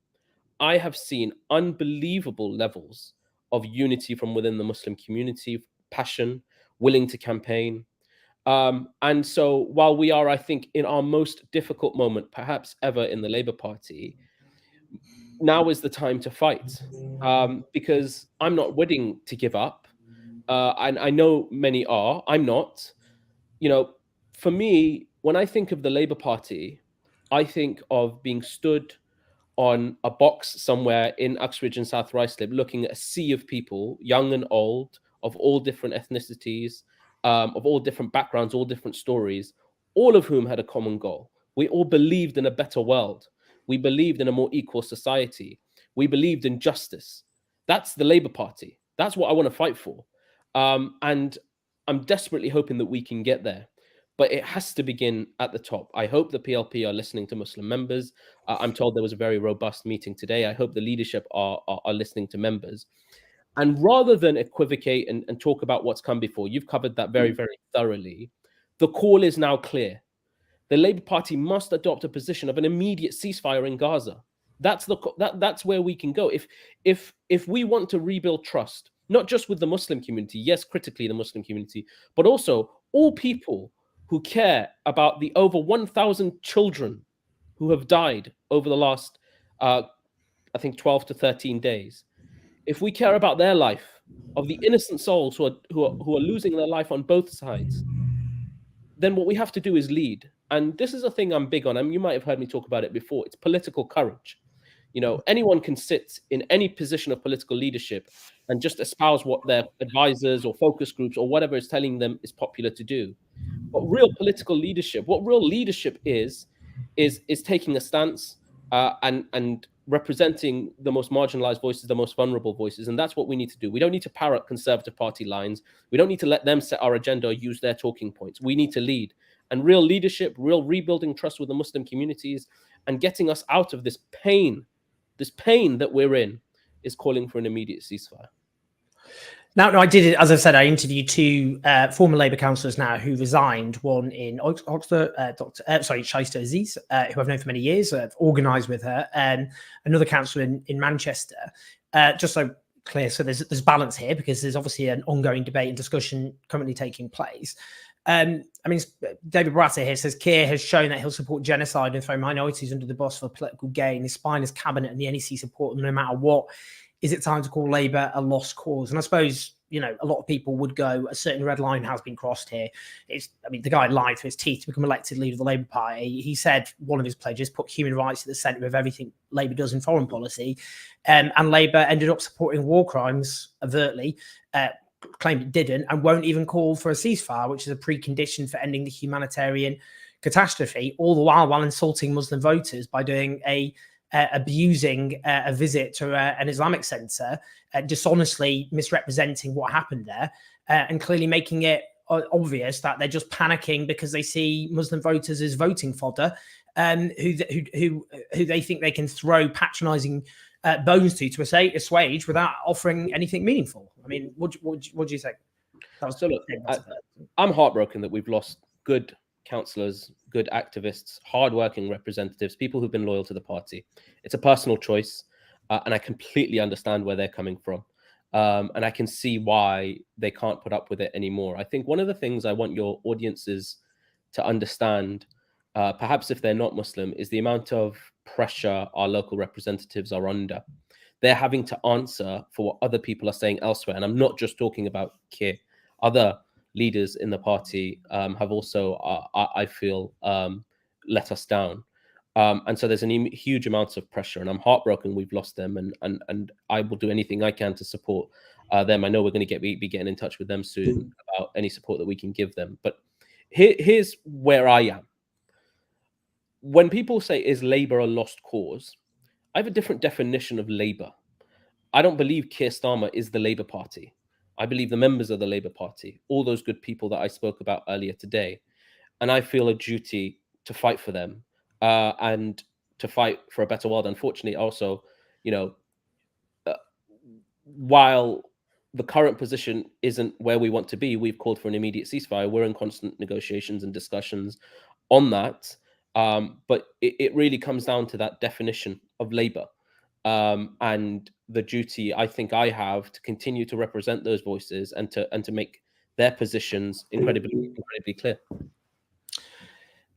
I have seen unbelievable levels of unity from within the Muslim community, passion, willing to campaign. And so while we are, I think, in our most difficult moment, perhaps ever in the Labour Party, now is the time to fight, because I'm not willing to give up. And I know many are. I'm not. For me, when I think of the Labour Party, I think of being stood on a box somewhere in Uxbridge and South Ruislip, looking at a sea of people, young and old, of all different ethnicities, of all different backgrounds, all different stories, all of whom had a common goal. We all believed in a better world. We believed in a more equal society. We believed in justice. That's the Labour Party. That's what I want to fight for. And I'm desperately hoping that we can get there. But it has to begin at the top. I hope the PLP are listening to Muslim members. I'm told there was a very robust meeting today. I hope the leadership are listening to members. And rather than equivocate and talk about what's come before, you've covered that very, very thoroughly. The call is now clear. The Labour Party must adopt a position of an immediate ceasefire in Gaza. That's where we can go. If we want to rebuild trust, not just with the Muslim community, yes, critically the Muslim community, but also all people who care about the over 1,000 children who have died over the last, I think, 12 to 13 days. If we care about their life, of the innocent souls who are losing their life on both sides, then what we have to do is lead. And this is a thing I'm big on. I mean, you might have heard me talk about it before. It's political courage. Anyone can sit in any position of political leadership and just espouse what their advisors or focus groups or whatever is telling them is popular to do. But real political leadership, what real leadership is taking a stance and representing the most marginalized voices, the most vulnerable voices. And that's what we need to do. We don't need to parrot Conservative Party lines. We don't need to let them set our agenda or use their talking points. We need to lead. And real leadership, real rebuilding trust with the Muslim communities and getting us out of this pain that we're in, is calling for an immediate ceasefire. Now, I did it, as I said, I interviewed two former Labour councillors now who resigned, one in Oxford, Shaista Aziz, who I've known for many years, I've organised with her, and another councillor in Manchester. Just so clear, so there's balance here, because there's obviously an ongoing debate and discussion currently taking place. I mean, David Baratta here says Keir has shown that he'll support genocide and throw minorities under the bus for political gain. His spineless cabinet and the NEC support them no matter what. Is it time to call Labour a lost cause? And I suppose, you know, a lot of people would go, a certain red line has been crossed here. I mean, the guy lied through his teeth to become elected leader of the Labour Party. He said one of his pledges, put human rights at the centre of everything Labour does in foreign policy. And Labour ended up supporting war crimes overtly, claimed it didn't, and won't even call for a ceasefire, which is a precondition for ending the humanitarian catastrophe, all the while insulting Muslim voters by doing abusing a visit to an Islamic centre, dishonestly misrepresenting what happened there, and clearly making it obvious that they're just panicking because they see Muslim voters as voting fodder, who they think they can throw patronising bones to assuage without offering anything meaningful. I mean, what do you think? So look, I'm heartbroken that we've lost good councillors, good activists, hardworking representatives, people who've been loyal to the party. It's a personal choice, and I completely understand where they're coming from. And I can see why they can't put up with it anymore. I think one of the things I want your audiences to understand, perhaps if they're not Muslim, is the amount of pressure our local representatives are under. They're having to answer for what other people are saying elsewhere. And I'm not just talking about Keir. Other leaders in the party have also, I feel, let us down. And so there's a huge amount of pressure, and I'm heartbroken we've lost them, and I will do anything I can to support them. I know we're going to be getting in touch with them soon about any support that we can give them. But here's where I am. When people say, is Labour a lost cause? I have a different definition of Labour. I don't believe Keir Starmer is the Labour Party. I believe the members of the Labour Party, all those good people that I spoke about earlier today. And I feel a duty to fight for them and to fight for a better world. Unfortunately, also, you know, while the current position isn't where we want to be, we've called for an immediate ceasefire. We're in constant negotiations and discussions on that. But it really comes down to that definition of Labour. And the duty I think I have to continue to represent those voices and to make their positions incredibly clear.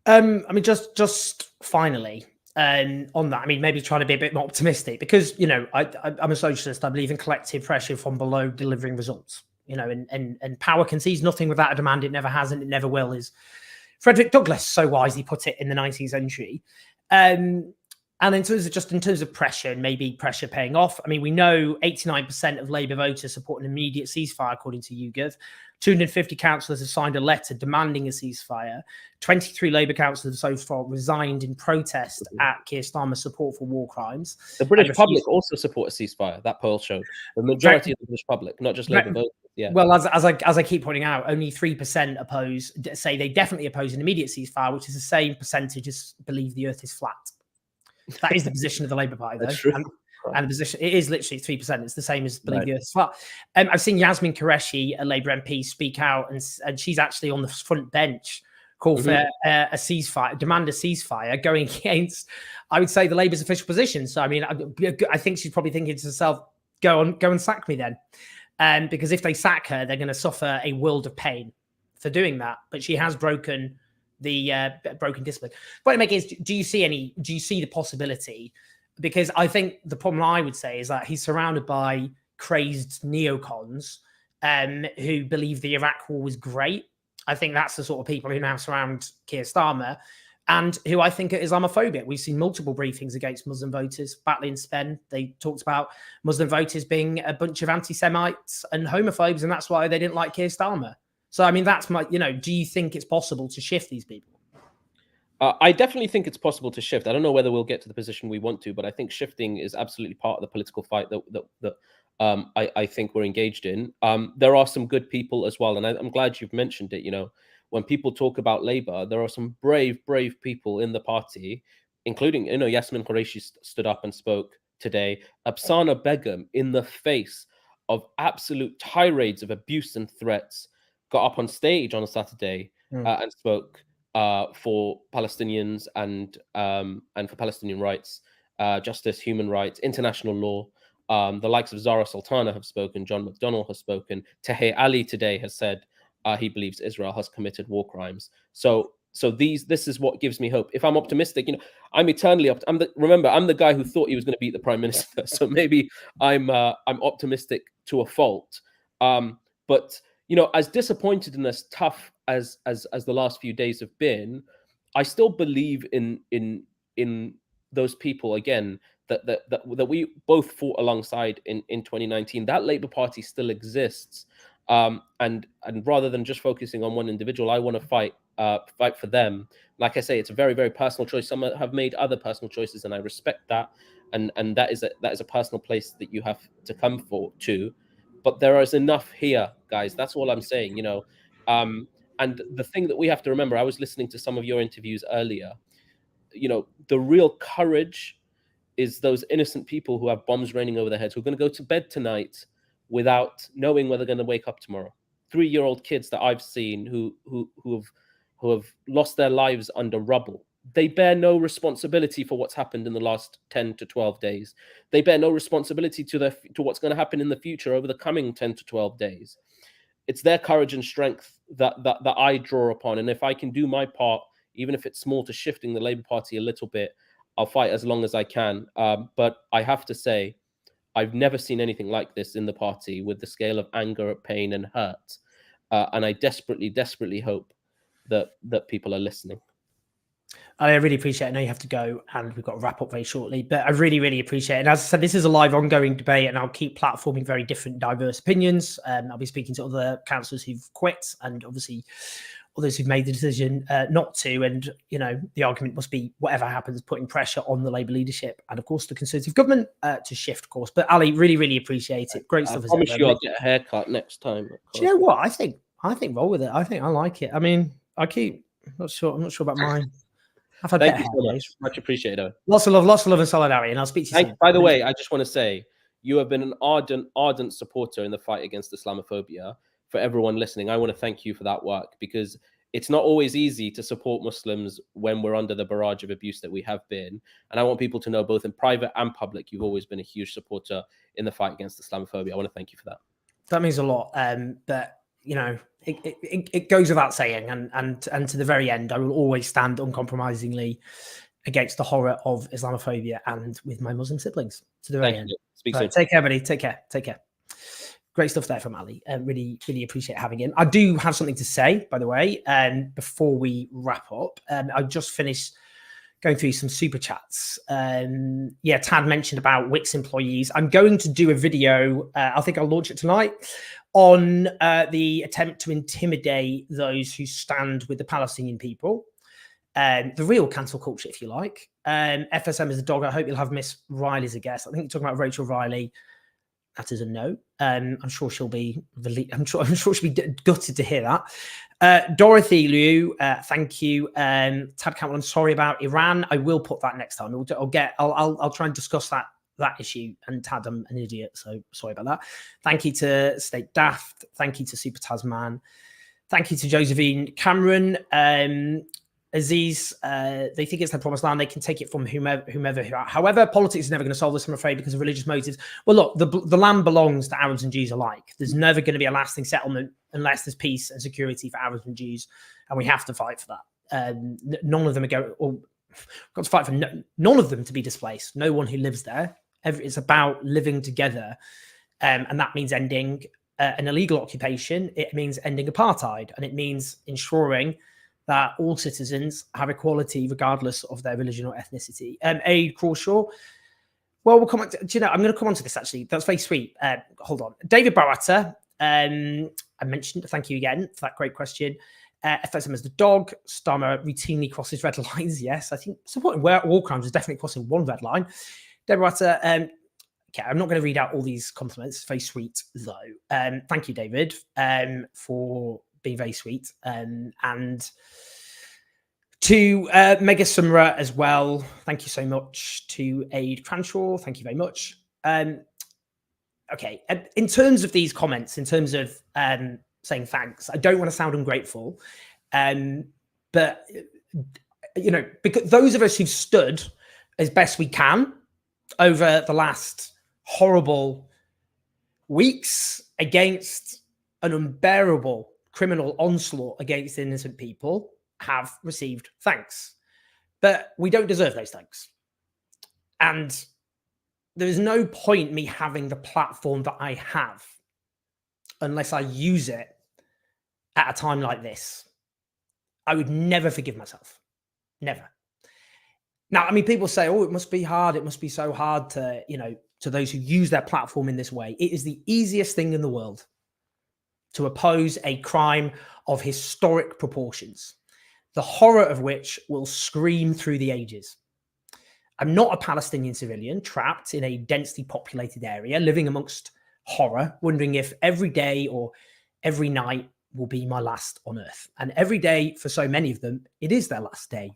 I mean, just finally, on that, I mean, maybe trying to be a bit more optimistic, because, you know, I'm a socialist. I believe in collective pressure from below delivering results, you know, and power concedes nothing without a demand. It never has and it never will, is Frederick Douglass so wisely put it in the 19th century. And in terms of pressure, and maybe pressure paying off, I mean, we know 89% of Labour voters support an immediate ceasefire, according to YouGov. 250 councillors have signed a letter demanding a ceasefire. 23 Labour councillors have so far resigned in protest at Keir Starmer's support for war crimes. The British public also support a ceasefire. That poll showed the majority of the British public, not just Labour voters. Yeah. Well, as I keep pointing out, only 3% say they definitely oppose an immediate ceasefire, which is the same percentage as believe the earth is flat. That is the position of the Labour Party, though. And the position, it is literally 3%. It's the same as believe the earth is flat. I've seen Yasmin Qureshi, a Labour MP, speak out, and she's actually on the front bench, call for a ceasefire, demand a ceasefire, going against, I would say, the Labour's official position. So, I mean, I think she's probably thinking to herself, go and sack me then. Because if they sack her, they're going to suffer a world of pain for doing that. But she has broken the broken discipline. What I make is, do you see the possibility? Because I think the problem I would say is that he's surrounded by crazed neocons who believe the Iraq war was great. I think that's the sort of people who now surround Keir Starmer, and who I think are Islamophobic. We've seen multiple briefings against Muslim voters. Batley and Spen, they talked about Muslim voters being a bunch of anti-Semites and homophobes, and that's why they didn't like Keir Starmer. So, I mean, that's my, you know, do you think it's possible to shift these people? I definitely think it's possible to shift. I don't know whether we'll get to the position we want to, but I think shifting is absolutely part of the political fight that I think we're engaged in. There are some good people as well, and I'm glad you've mentioned it. You know, when people talk about Labour, there are some brave people in the party, including, you know, Yasmin Qureshi stood up and spoke today. Absana Begum, in the face of absolute tirades of abuse and threats, got up on stage on a Saturday and spoke for Palestinians and for Palestinian rights, justice, human rights, international law. The likes of Zara Sultana have spoken. John McDonnell has spoken. Tahir Ali today has said he believes Israel has committed war crimes. So this is what gives me hope. If I'm optimistic, you know, I'm eternally remember, I'm the guy who thought he was going to beat the prime minister. So maybe I'm optimistic to a fault. But you know, as disappointed and as tough as the last few days have been, I still believe in those people again that we both fought alongside in 2019. That Labour Party still exists, and rather than just focusing on one individual, I want to fight for them. Like I say, it's a very personal choice. Some have made other personal choices, and I respect that. And that is a personal place that you have to come to. But there is enough here, guys. That's all I'm saying, you know. And the thing that we have to remember, I was listening to some of your interviews earlier, you know, the real courage is those innocent people who have bombs raining over their heads, who are going to go to bed tonight without knowing whether they're going to wake up tomorrow. 3-year-old kids that I've seen who have lost their lives under rubble. They bear no responsibility for what's happened in the last 10 to 12 days. They bear no responsibility to what's going to happen in the future over the coming 10 to 12 days. It's their courage and strength that I draw upon. And if I can do my part, even if it's small, to shifting the Labour Party a little bit, I'll fight as long as I can. But I have to say, I've never seen anything like this in the party with the scale of anger, pain, and hurt. And I desperately hope that people are listening. I really appreciate it. I know you have to go and we've got to wrap up very shortly, but I really appreciate it. And as I said, this is a live ongoing debate and I'll keep platforming very different, diverse opinions. I'll be speaking to other councillors who've quit and obviously others who've made the decision not to. And, you know, the argument must be whatever happens, putting pressure on the Labour leadership and, of course, the Conservative government to shift course. But Ali, really appreciate it. Great stuff. I promise you I'll get a haircut next time. Do you know what? I think roll with it. I think I like it. I mean, I'm not sure about mine. Thank you so much appreciated. Lots of love and solidarity, and I'll speak to you soon. By the way, I just want to say you have been an ardent supporter in the fight against Islamophobia. For everyone listening, I want to thank you for that work, because it's not always easy to support Muslims when we're under the barrage of abuse that we have been. And I want people to know, both in private and public, you've always been a huge supporter in the fight against Islamophobia. I want to thank you for that. That means a lot. But you know, it goes without saying, and to the very end, I will always stand uncompromisingly against the horror of Islamophobia and with my Muslim siblings to the very end. Speak soon. Take care, buddy. Take care. Great stuff there from Ali. Really appreciate having him. I do have something to say, by the way, before we wrap up. I just finished going through some super chats. Tad mentioned about Wix employees. I'm going to do a video, I think I'll launch it tonight, on the attempt to intimidate those who stand with the Palestinian people. The real cancel culture, if you like. FSM is the dog. I hope you'll have Miss Riley as a guest. I think you're talking about Rachel Riley. That is a no. I'm sure she'll be. I'm sure she'll be gutted to hear that. Dorothy Liu, thank you. Tad Campbell, I'm sorry about Iran. I will put that next time. I'll try and discuss that issue. And Tad, I'm an idiot, so sorry about that. Thank you to State Daft. Thank you to Super Tasman. Thank you to Josephine Cameron. Aziz, they think it's their promised land. They can take it from whomever. However, politics is never going to solve this, I'm afraid, because of religious motives. Well, look, the land belongs to Arabs and Jews alike. There's never going to be a lasting settlement unless there's peace and security for Arabs and Jews, and we have to fight for that. None of them got to fight for none of them to be displaced. No one who lives there. It's about living together, and that means ending an illegal occupation. It means ending apartheid, and it means ensuring that all citizens have equality regardless of their religion or ethnicity. Aid Crawshaw. Well, we'll come on to, I'm going to come on to this actually. That's very sweet. Hold on. David Barata, I mentioned, thank you again for that great question. FSM as the dog. Starmer routinely crosses red lines. Yes, I think supporting war crimes is definitely crossing one red line. Deborah, okay, I'm not going to read out all these compliments. Very sweet, though. Thank you, David, for being very sweet. And to Mega Sumra as well. Thank you so much. To Aid Cranshaw, thank you very much. Okay, in terms of these comments, in terms of saying thanks, I don't want to sound ungrateful, but you know, because those of us who've stood as best we can over the last horrible weeks against an unbearable criminal onslaught against innocent people have received thanks, but we don't deserve those thanks. And there is no point me having the platform that I have unless I use it at a time like this. I would never forgive myself. Never. Now, I mean, people say, oh, it must be hard. It must be so hard to, you know, to those who use their platform in this way. It is the easiest thing in the world to oppose a crime of historic proportions, the horror of which will scream through the ages. I'm not a Palestinian civilian trapped in a densely populated area, living amongst horror, wondering if every day or every night will be my last on earth. And every day, for so many of them, it is their last day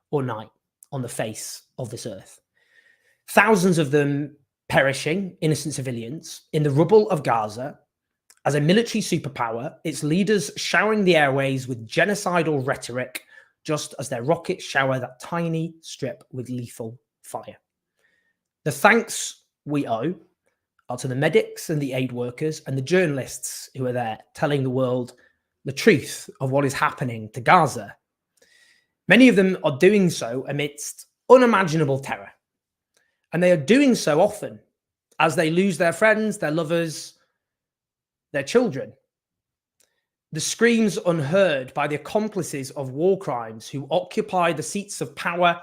or night on the face of this earth. Thousands of them perishing, innocent civilians, in the rubble of Gaza, as a military superpower, its leaders showering the airways with genocidal rhetoric, just as their rockets shower that tiny strip with lethal fire. The thanks we owe are to the medics and the aid workers and the journalists who are there telling the world the truth of what is happening to Gaza. Many of them are doing so amidst unimaginable terror. And they are doing so often as they lose their friends, their lovers, their children. The screams unheard by the accomplices of war crimes who occupy the seats of power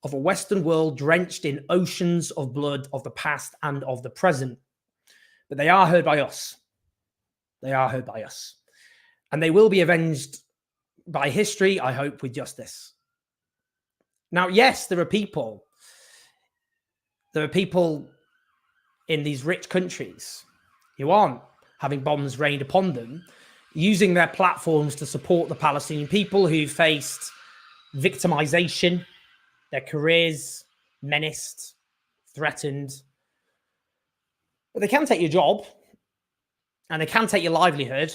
of a Western world drenched in oceans of blood of the past and of the present. But they are heard by us. They are heard by us. And they will be avenged by history, I hope, with justice. Now, yes, there are people in these rich countries who aren't having bombs rained upon them, using their platforms to support the Palestinian people who faced victimization, their careers menaced, threatened. But they can take your job and they can take your livelihood,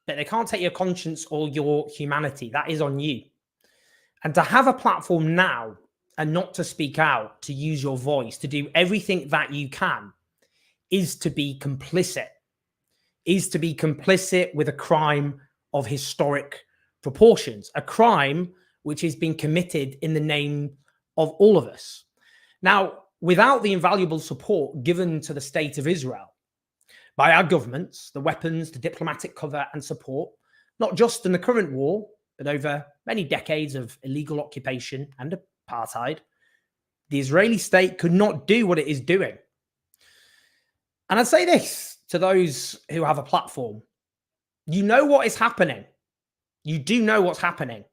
but they can't take your conscience or your humanity. That is on you. And to have a platform now and not to speak out, to use your voice, to do everything that you can, is to be complicit, with a crime of historic proportions, a crime which is being committed in the name of all of us. Now, without the invaluable support given to the state of Israel by our governments, the weapons, the diplomatic cover and support, not just in the current war, but over many decades of illegal occupation and apartheid, the Israeli state could not do what it is doing. And I'd say this to those who have a platform. You know what is happening. You do know what's happening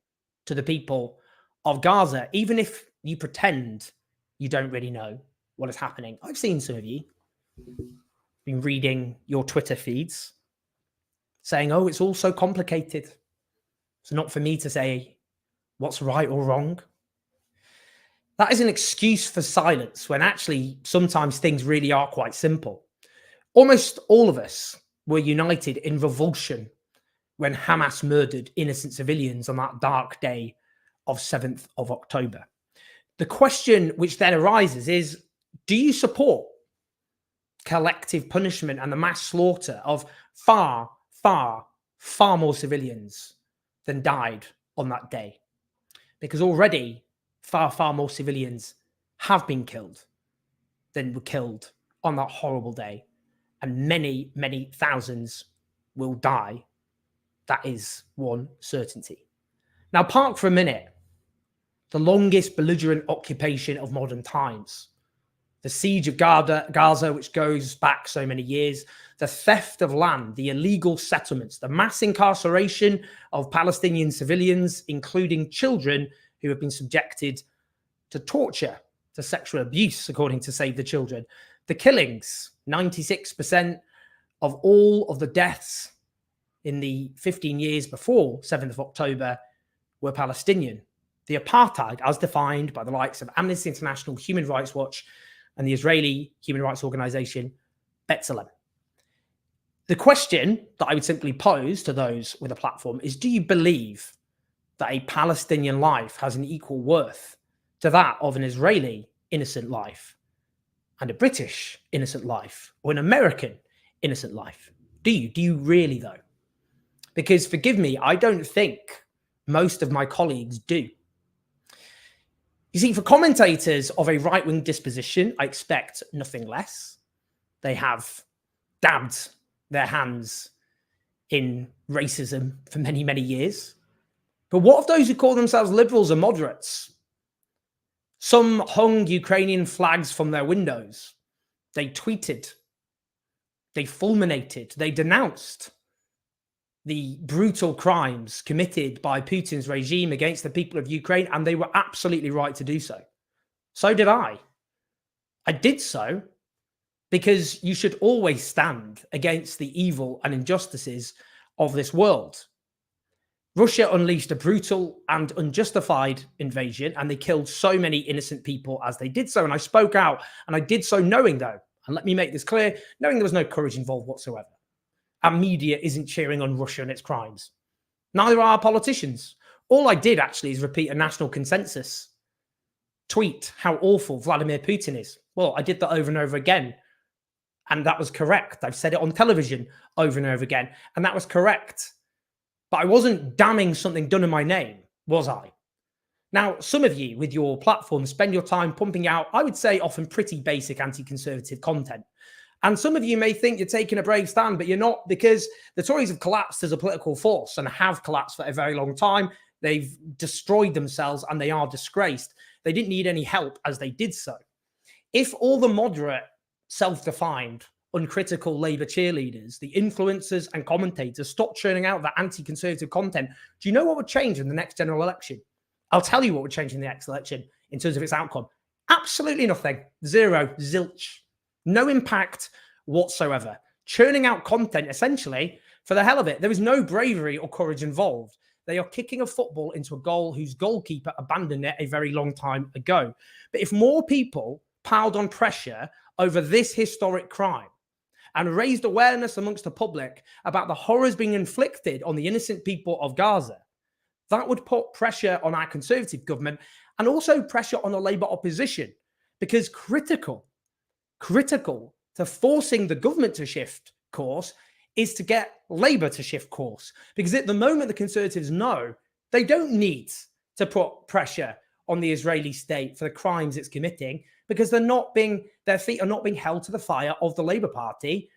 to the people of Gaza, even if you pretend you don't really know what is happening. I've seen some of you been reading your Twitter feeds saying, oh, it's all so complicated. It's not for me to say what's right or wrong. That is an excuse for silence when actually sometimes things really are quite simple. Almost all of us were united in revulsion when Hamas murdered innocent civilians on that dark day of 7th of October. The question which then arises is, do you support collective punishment and the mass slaughter of far, far, far more civilians than died on that day? Because already far, far more civilians have been killed than were killed on that horrible day. And many, many thousands will die. That is one certainty. Now, park for a minute the longest belligerent occupation of modern times, the siege of Gaza, which goes back so many years, the theft of land, the illegal settlements, the mass incarceration of Palestinian civilians, including children who have been subjected to torture, to sexual abuse, according to Save the Children, the killings, 96% of all of the deaths in the 15 years before 7th of October were Palestinian. The apartheid, as defined by the likes of Amnesty International, Human Rights Watch, and the Israeli human rights organization, B'Tselem. The question that I would simply pose to those with a platform is, do you believe that a Palestinian life has an equal worth to that of an Israeli innocent life and a British innocent life or an American innocent life? Do you? Do you really, though? Because forgive me, I don't think most of my colleagues do. You see, for commentators of a right-wing disposition, I expect nothing less. They have dabbed their hands in racism for many, many years. But what of those who call themselves liberals or moderates? Some hung Ukrainian flags from their windows. They tweeted. They fulminated. They denounced the brutal crimes committed by Putin's regime against the people of Ukraine, and they were absolutely right to do so. So did I. I did so because you should always stand against the evil and injustices of this world. Russia unleashed a brutal and unjustified invasion, and they killed so many innocent people as they did so. And I spoke out, and I did so knowing, though, and let me make this clear, knowing there was no courage involved whatsoever. Our media isn't cheering on Russia and its crimes. Neither are our politicians. All I did actually is repeat a national consensus. Tweet how awful Vladimir Putin is. Well, I did that over and over again. And that was correct. I've said it on television over and over again. And that was correct. But I wasn't damning something done in my name, was I? Now, some of you with your platform spend your time pumping out, I would say, often pretty basic anti-conservative content. And some of you may think you're taking a brave stand, but you're not, because the Tories have collapsed as a political force and have collapsed for a very long time. They've destroyed themselves and they are disgraced. They didn't need any help as they did so. If all the moderate, self-defined, uncritical Labour cheerleaders, the influencers and commentators stopped churning out that anti-conservative content, do you know what would change in the next general election? I'll tell you what would change in the next election in terms of its outcome. Absolutely nothing. Zero. Zilch. No impact whatsoever. Churning out content, essentially, for the hell of it. There is no bravery or courage involved. They are kicking a football into a goal whose goalkeeper abandoned it a very long time ago. But if more people piled on pressure over this historic crime and raised awareness amongst the public about the horrors being inflicted on the innocent people of Gaza, that would put pressure on our Conservative government and also pressure on the Labour opposition, because critical to forcing the government to shift course is to get Labour to shift course. Because at the moment, the Conservatives know they don't need to put pressure on the Israeli state for the crimes it's committing, because their feet are not being held to the fire of the Labour Party,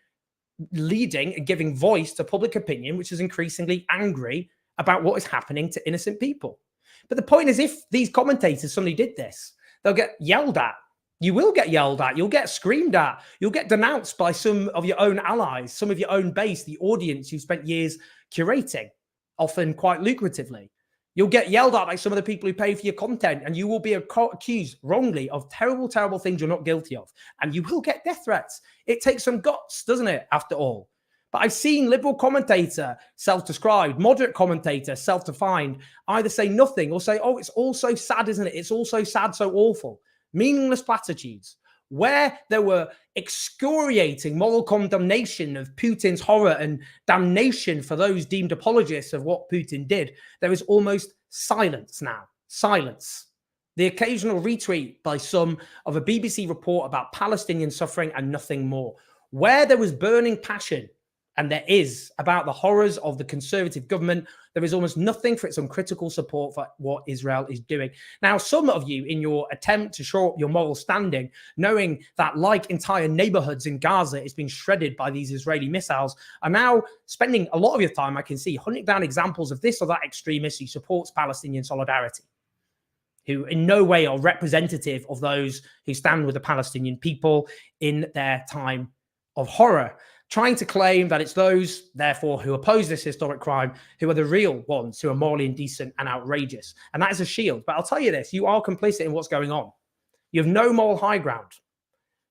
leading and giving voice to public opinion, which is increasingly angry about what is happening to innocent people. But the point is, if these commentators suddenly did this, they'll get yelled at. You will get yelled at. You'll get screamed at. You'll get denounced by some of your own allies, some of your own base, the audience you've spent years curating, often quite lucratively. You'll get yelled at by some of the people who pay for your content, and you will be accused wrongly of terrible, terrible things you're not guilty of. And you will get death threats. It takes some guts, doesn't it, after all? But I've seen liberal commentator, self-described, moderate commentator, self-defined, either say nothing or say, oh, it's all so sad, isn't it? It's all so sad, so awful. Meaningless platitudes. Where there were excoriating moral condemnation of Putin's horror and damnation for those deemed apologists of what Putin did, there is almost silence now. Silence. The occasional retweet by some of a BBC report about Palestinian suffering and nothing more. Where there was burning passion, and there is, about the horrors of the Conservative government, there is almost nothing for its uncritical support for what Israel is doing. Now, some of you, in your attempt to shore up your moral standing, knowing that like entire neighborhoods in Gaza is being shredded by these Israeli missiles, are now spending a lot of your time, I can see, hunting down examples of this or that extremist who supports Palestinian solidarity, who in no way are representative of those who stand with the Palestinian people in their time of horror, trying to claim that it's those, therefore, who oppose this historic crime who are the real ones who are morally indecent and outrageous. And that is a shield. But I'll tell you this, you are complicit in what's going on. You have no moral high ground.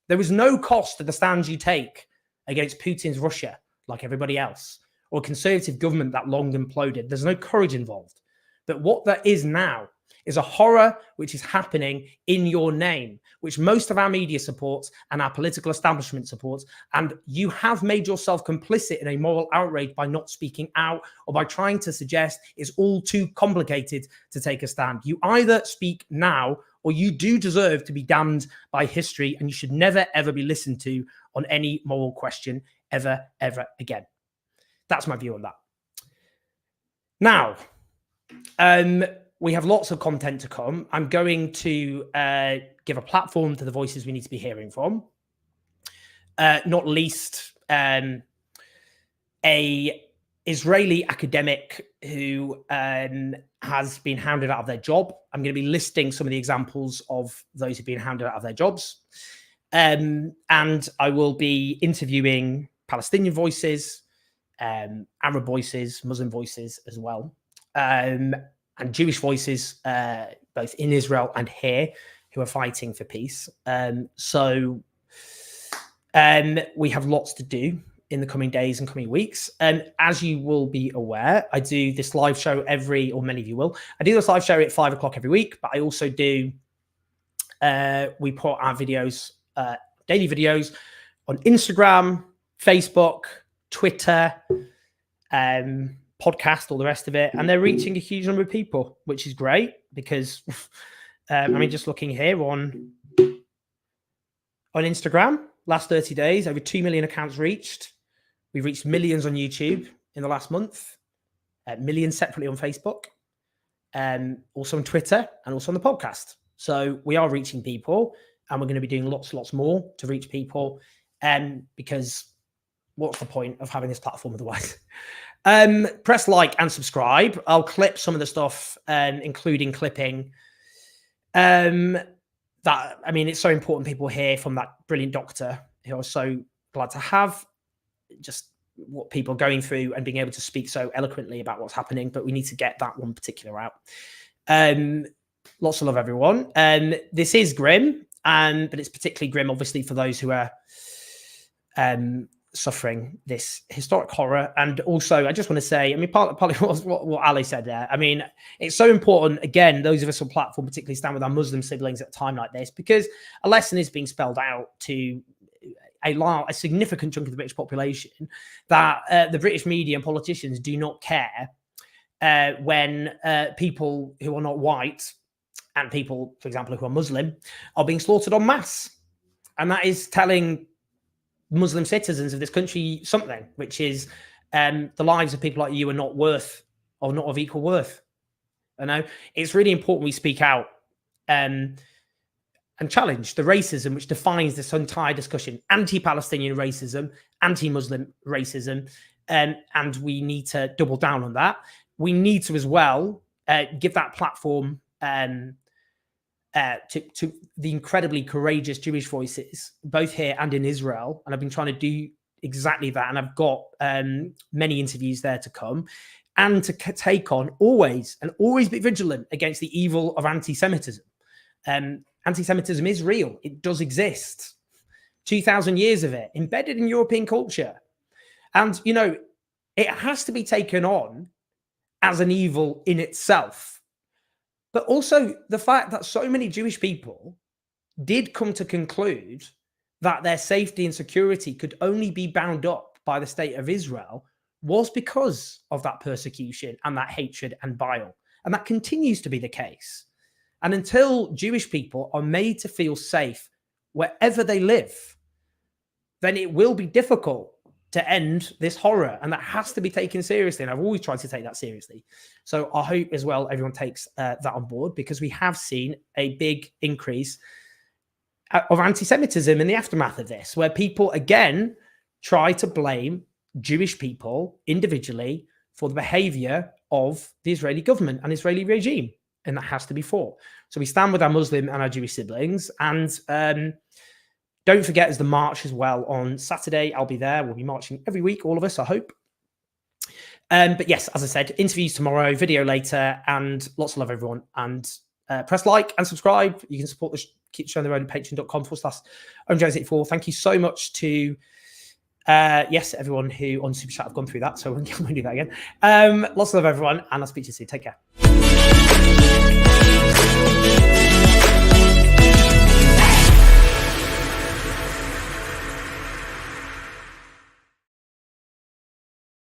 There is no cost to the stands you take against Putin's Russia, like everybody else, or a conservative government that long imploded. There's no courage involved. But what there is now is a horror which is happening in your name, which most of our media supports and our political establishment supports. And you have made yourself complicit in a moral outrage by not speaking out or by trying to suggest it's all too complicated to take a stand. You either speak now or you do deserve to be damned by history, and you should never, ever be listened to on any moral question ever, ever again. That's my view on that. Now, we have lots of content to come. I'm going to give a platform to the voices we need to be hearing from. Not least a Israeli academic who has been hounded out of their job. I'm going to be listing some of the examples of those who've been hounded out of their jobs. And I will be interviewing Palestinian voices, Arab voices, Muslim voices as well. And Jewish voices, both in Israel and here, who are fighting for peace. So we have lots to do in the coming days and coming weeks. And as you will be aware, I do this live show or many of you will. I do this live show at 5 o'clock every week, but I also do, we put our videos, daily videos on Instagram, Facebook, Twitter, podcast, all the rest of it, and they're reaching a huge number of people, which is great because I mean, just looking here on Instagram, last 30 days, over 2 million accounts reached. We've reached millions on YouTube in the last month, millions separately on Facebook, also on Twitter, and also on the podcast. So we are reaching people, and we're going to be doing lots more to reach people, because what's the point of having this platform otherwise? Press like and subscribe. I'll clip some of the stuff, including clipping. That, I mean, it's so important people hear from that brilliant doctor who I was so glad to have, just what people are going through and being able to speak so eloquently about what's happening. But we need to get that one particular out. Lots of love, everyone. This is grim, but it's particularly grim, obviously, for those who are suffering this historic horror. And also, I just want to say, I mean, partly what Ali said there. I mean, it's so important, again, those of us on platform particularly stand with our Muslim siblings at a time like this, because a lesson is being spelled out to a significant chunk of the British population that the British media and politicians do not care when people who are not white and people, for example, who are Muslim are being slaughtered en masse. And that is telling Muslim citizens of this country something, which is the lives of people like you are not worth, or not of equal worth. You know, it's really important we speak out and challenge the racism which defines this entire discussion: anti-Palestinian racism, anti-Muslim racism, and we need to double down on that. We need to as well give that platform to the incredibly courageous Jewish voices, both here and in Israel. And I've been trying to do exactly that. And I've got many interviews there to come, and to take on always be vigilant against the evil of anti-Semitism. Anti-Semitism is real. It does exist. 2,000 years of it embedded in European culture. And, you know, it has to be taken on as an evil in itself. But also the fact that so many Jewish people did come to conclude that their safety and security could only be bound up by the state of Israel was because of that persecution and that hatred and bile. And that continues to be the case. And until Jewish people are made to feel safe wherever they live, then it will be difficult to end this horror, and that has to be taken seriously. And I've always tried to take that seriously. So I hope as well everyone takes that on board, because we have seen a big increase of anti-Semitism in the aftermath of this, where people again try to blame Jewish people individually for the behavior of the Israeli government and Israeli regime. and that has to be for. So we stand with our Muslim and our Jewish siblings. And don't forget, there's the march as well on Saturday. I'll be there. We'll be marching every week, all of us, I hope. But yes, as I said, interviews tomorrow, video later, and lots of love, everyone. And press like and subscribe. You can support the Keep Showing the Road at patreon.com/OwenJones84. Thank you so much to yes, everyone who on Super Chat have gone through that. So we'll do that again. Lots of love, everyone, and I'll speak to you soon. Take care.